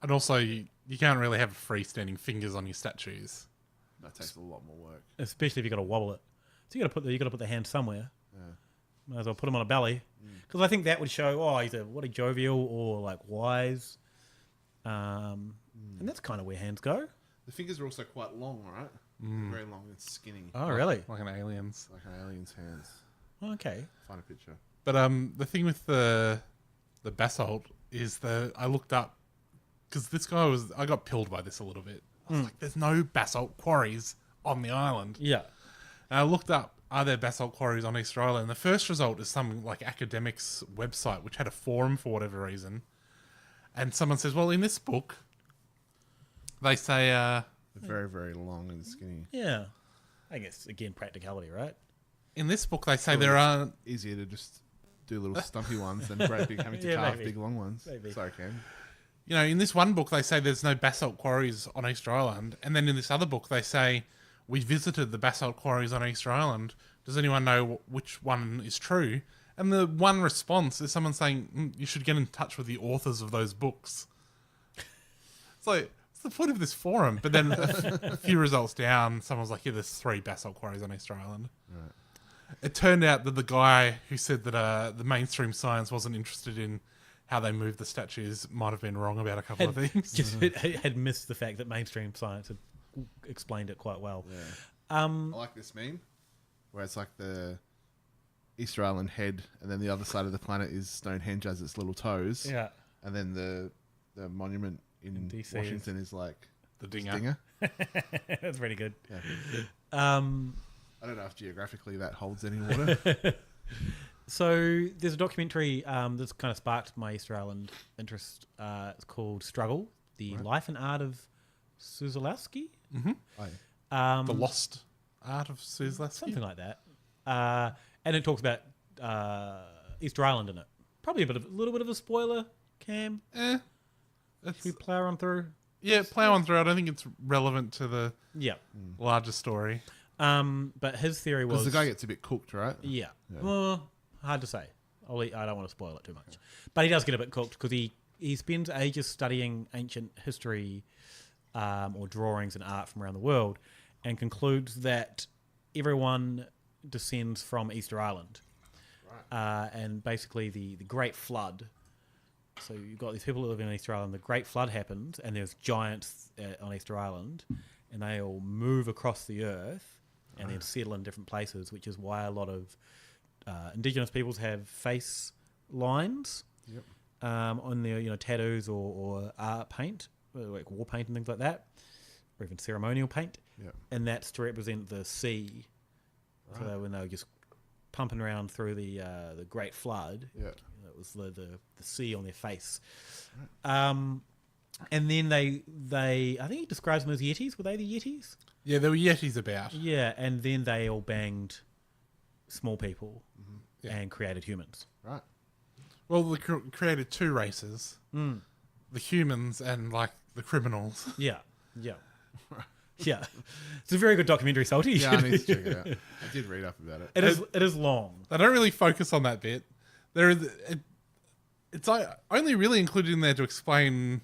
And also, you can't really have freestanding fingers on your statues. That takes a lot more work. Especially if you got to wobble it. So you got to put the hand somewhere. Yeah. Might as well put him on a belly, because I think that would show. Oh, he's a jovial or like wise. And that's kind of where hands go. The fingers are also quite long, right? Very long and skinny. Oh, really? Like an alien's. Like an alien's hands. Okay. Find a picture. But the thing with the basalt is that I looked up, because I got pilled by this a little bit. I was like, there's no basalt quarries on the island. Yeah. And I looked up, are there basalt quarries on Easter Island? And the first result is some like academics website which had a forum for whatever reason. And someone says, well, in this book, they say... They're very, very long and skinny. Yeah. I guess, again, practicality, right? In this book, they say there are... Easier to just do little stumpy ones than great big having to carve big long ones. Maybe. Sorry, Cam. You know, in this one book, they say there's no basalt quarries on Easter Island. And then in this other book, they say, we visited the basalt quarries on Easter Island. Does anyone know which one is true? And the one response is someone saying, you should get in touch with the authors of those books. It's like, what's the point of this forum? But then a few results down, someone's like, yeah, there's 3 basalt quarries on Easter Island. Right. It turned out that the guy who said that the mainstream science wasn't interested in how they moved the statues might have been wrong about a couple of things. Just had missed the fact that mainstream science had explained it quite well. Yeah. I like this meme where it's like the Easter Island head, and then the other side of the planet is Stonehenge as its little toes. Yeah. And then the monument in DC Washington is like the dinger. That's pretty good. Yeah. I don't know if geographically that holds any water. So there's a documentary that's kind of sparked my Easter Island interest. It's called Struggle, the life and art of Suzalowski. Mm-hmm. The lost art of Suzalowski? Something like that. And it talks about Easter Island in it. Probably a little bit of a spoiler, Cam. Should we plow on through? Yeah, plow on through. I don't think it's relevant to the larger story. But his theory was... Because the guy gets a bit cooked, right? Yeah. Well, hard to say. I don't want to spoil it too much. But he does get a bit cooked because he spends ages studying ancient history or drawings and art from around the world and concludes that everyone descends from Easter Island. Right. And basically the Great Flood... So you've got these people that live in Easter Island. The Great Flood happens and there's giants on Easter Island and they all move across the earth and then settle in different places, which is why a lot of indigenous peoples have face lines on their tattoos or art paint, like war paint and things like that, or even ceremonial paint. Yep. And that's to represent the sea. Right. So when they were just pumping around through the Great Flood, it was the sea on their face. Right. And then they I think he describes them as Yetis. Were they the Yetis? Yeah, there were Yetis about. Yeah, and then they all banged small people and created humans. Right. Well, they created 2 races. The humans and, like, the criminals. Yeah. Yeah. Yeah. It's a very good documentary, Salty. Yeah, I need to check it out. I did read up about it. It is long. They don't really focus on that bit. It's only really included in there to explain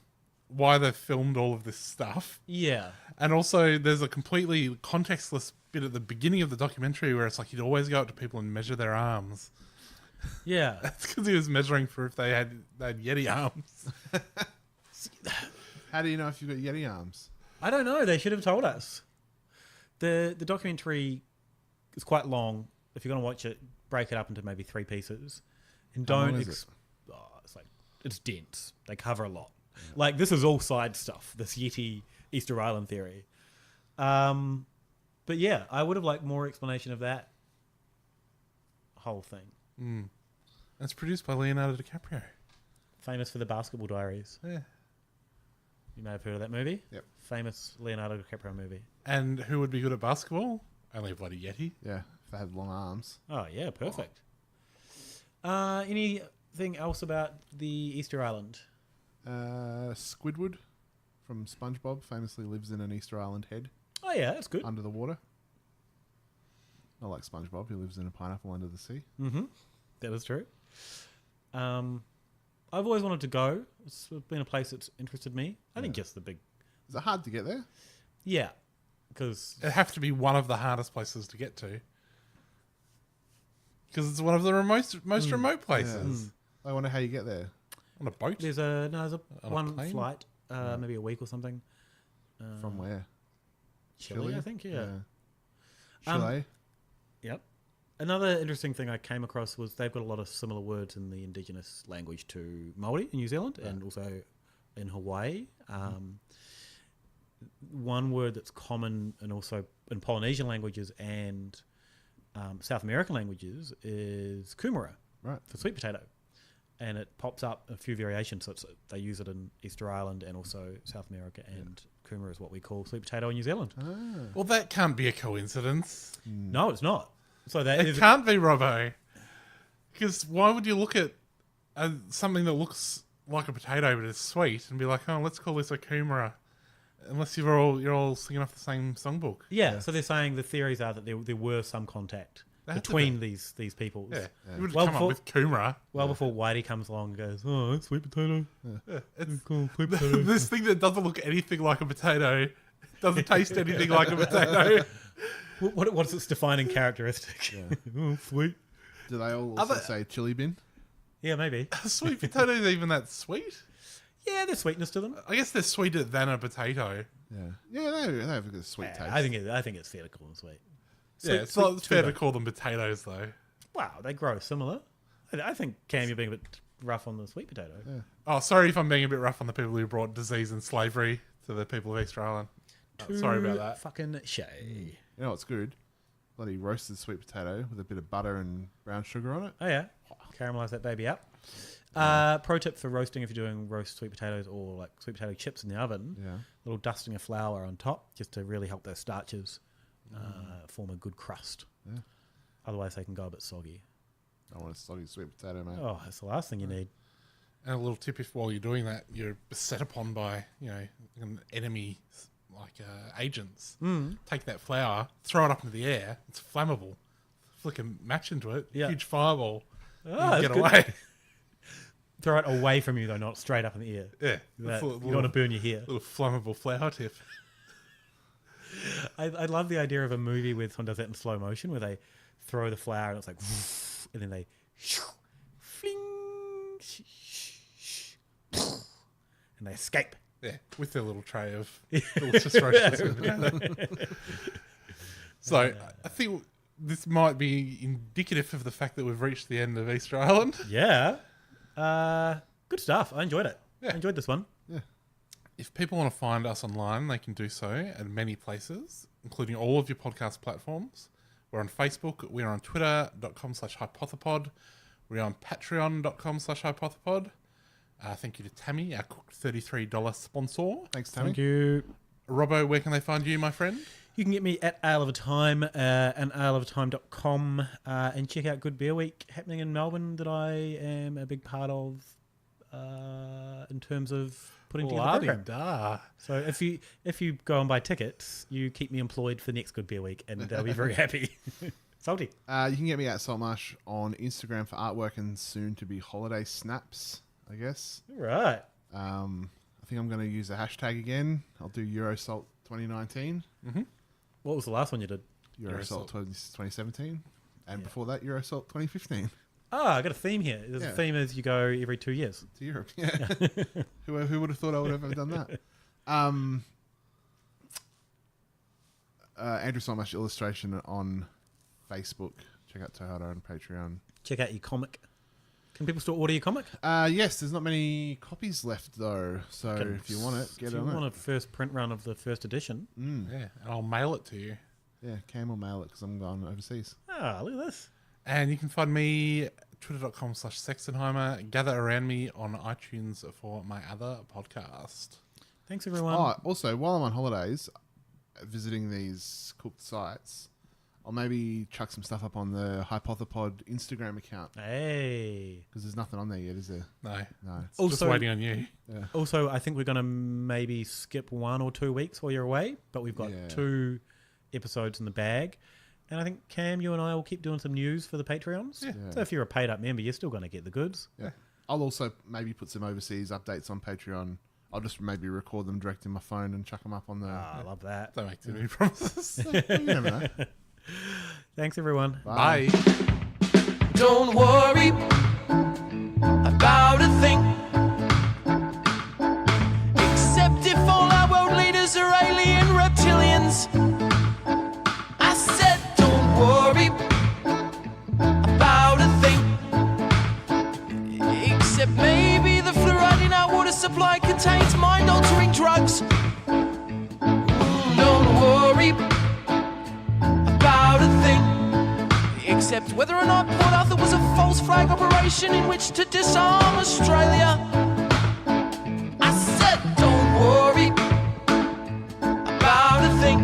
why they filmed all of this stuff. Yeah. And also, there's a completely contextless bit at the beginning of the documentary where it's like he'd always go up to people and measure their arms. Yeah. That's because he was measuring for if they had Yeti arms. How do you know if you've got Yeti arms? I don't know. They should have told us. The documentary is quite long. If you're going to watch it, break it up into maybe 3 pieces. And don't... it's dense. They cover a lot. Yeah. Like, this is all side stuff, this Yeti Easter Island theory. But yeah, I would have liked more explanation of that whole thing. It's produced by Leonardo DiCaprio. Famous for the Basketball Diaries. Yeah. You may have heard of that movie. Yep. Famous Leonardo DiCaprio movie. And who would be good at basketball? Only a bloody Yeti. Yeah, if they had long arms. Oh, yeah, perfect. Anything else about the Easter Island? Squidward from SpongeBob famously lives in an Easter Island head. Oh, yeah, that's good. Under the water. Not like SpongeBob, who lives in a pineapple under the sea. Mm-hmm. That is true. I've always wanted to go. It's been a place that's interested me. I think just the big... Is it hard to get there? Yeah, because... It'd have to be one of the hardest places to get to. Because it's one of the most remote places. I wonder how you get there. On a boat? There's one plane? flight, maybe a week or something. From where? Chile, I think, yeah. Chile? Yep. Another interesting thing I came across was they've got a lot of similar words in the indigenous language to Māori in New Zealand and also in Hawaii. One word that's common and also in Polynesian languages and South American languages is kumara, right, for sweet potato. And it pops up a few variations. So they use it in Easter Island and also South America. And kumara is what we call sweet potato in New Zealand. Well, that can't be a coincidence. No, it's not. So that it can't be, Robbo. Because why would you look at something that looks like a potato but is sweet and be like, oh, let's call this a kumara? Unless you're all singing off the same songbook. Yeah, so they're saying the theories are that there were some contact between these peoples. Yeah. You would have come up with kumara. Well before Whitey comes along and goes, oh, it's sweet potato. Yeah. It's cool, sweet potato. This thing that doesn't look anything like a potato, doesn't taste anything like a potato. What's its defining characteristic? Oh, sweet. Do they all also say chili bin? Yeah, maybe. Are sweet potatoes even that sweet? Yeah, there's sweetness to them. I guess they're sweeter than a potato. Yeah, they have a good sweet taste. I think it's fair to call them sweet. It's not fair to call them potatoes, though. Wow, they grow similar. I think, Cam, you're being a bit rough on the sweet potato. Yeah. Oh, sorry if I'm being a bit rough on the people who brought disease and slavery to the people of Easter Island. Sorry about that. Fucking shay. You know what's good? Bloody roasted sweet potato with a bit of butter and brown sugar on it. Oh, yeah. Caramelize that baby up. Pro tip for roasting if you're doing roast sweet potatoes or like sweet potato chips in the oven. Yeah. A little dusting of flour on top just to really help those starches form a good crust. Yeah. Otherwise, they can go a bit soggy. I want a soggy sweet potato, mate. Oh, that's the last thing you need. And a little tip: if while you're doing that, you're set upon by an enemy like agents, take that flour, throw it up into the air. It's flammable. Flick a match into it. Yeah. Huge fireball. Oh, get away. Throw it away from you, though, not straight up in the air. Yeah. You don't want to burn your hair. Little flammable flour tip. I love the idea of a movie where someone does that in slow motion, where they throw the flour and it's like, and then they fling, and they escape. Yeah, with their little tray of delicious roasted sweet potato. So I think this might be indicative of the fact that we've reached the end of Easter Island. Yeah. Good stuff. I enjoyed it. Yeah. I enjoyed this one. Yeah. If people want to find us online, they can do so at many places, including all of your podcast platforms. We're on Facebook. We're on twitter.com/hypothepod. We're on patreon.com/hypothepod. Thank you to Tammy, our $33 sponsor. Thanks, Tammy. Thank you. Robbo, where can they find you, my friend? You can get me at Ale of a Time and aleofatime.com and check out Good Beer Week happening in Melbourne that I am a big part of in terms of putting together the program. So if you go and buy tickets, you keep me employed for next Good Beer Week and I'll be very happy. Salty. You can get me at Saltmarsh on Instagram for artwork and soon to be holiday snaps, I guess. All right. I think I'm going to use the hashtag again. I'll do Eurosalt 2019. Mm-hmm. What was the last one you did? Eurosalt 2017. And before that, Eurosalt 2015. Ah, I got a theme here. There's a theme as you go every 2 years. To Europe, yeah. Who would have thought I would have ever done that? Andrew Saltmarsh illustration on Facebook. Check out Tohara on Patreon. Check out your comic. Can people still order your comic? Yes, there's not many copies left though. So if you want it, get it on it. If you want a first print run of the first edition. Yeah, and I'll mail it to you. Yeah, Cam will mail it because I'm going overseas. Ah, look at this. And you can find me twitter.com/Sextenheimer. Gather around me on iTunes for my other podcast. Thanks, everyone. Oh, also, while I'm on holidays, visiting these cooked sites, I'll maybe chuck some stuff up on the Hypothepod Instagram account. Hey. Because there's nothing on there yet, is there? No. It's also, just waiting on you. Yeah. Also, I think we're going to maybe skip 1 or 2 weeks while you're away, but we've got 2 episodes in the bag. And I think, Cam, you and I will keep doing some news for the Patreons. Yeah. So if you're a paid-up member, you're still going to get the goods. Yeah. I'll also maybe put some overseas updates on Patreon. I'll just maybe record them direct in my phone and chuck them up on the... I love that. Don't make too many promises. You never know. Thanks, everyone. Bye. Don't worry about a thing, except if all our world leaders are alien reptilians. I said don't worry about a thing, except maybe the fluoride in our water supply contains mind-altering drugs. Don't worry about a thing, except whether or not Port Arthur was a false flag operation in which to disarm Australia. I said don't worry about a thing.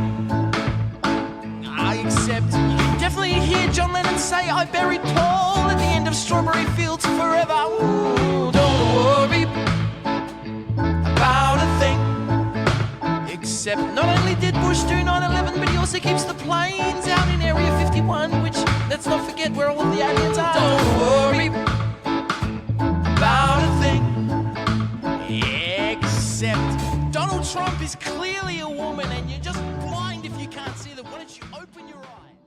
Except you can definitely hear John Lennon say I buried Paul at the end of Strawberry Fields Forever. Ooh, don't worry about a thing. Except not only did Bush do 9/11, but he also keeps the planes out in Area 51, which, let's not forget, where all of the aliens are. Don't worry about a thing. Except Donald Trump is clearly a woman, and you're just blind if you can't see that. Why don't you open your eyes?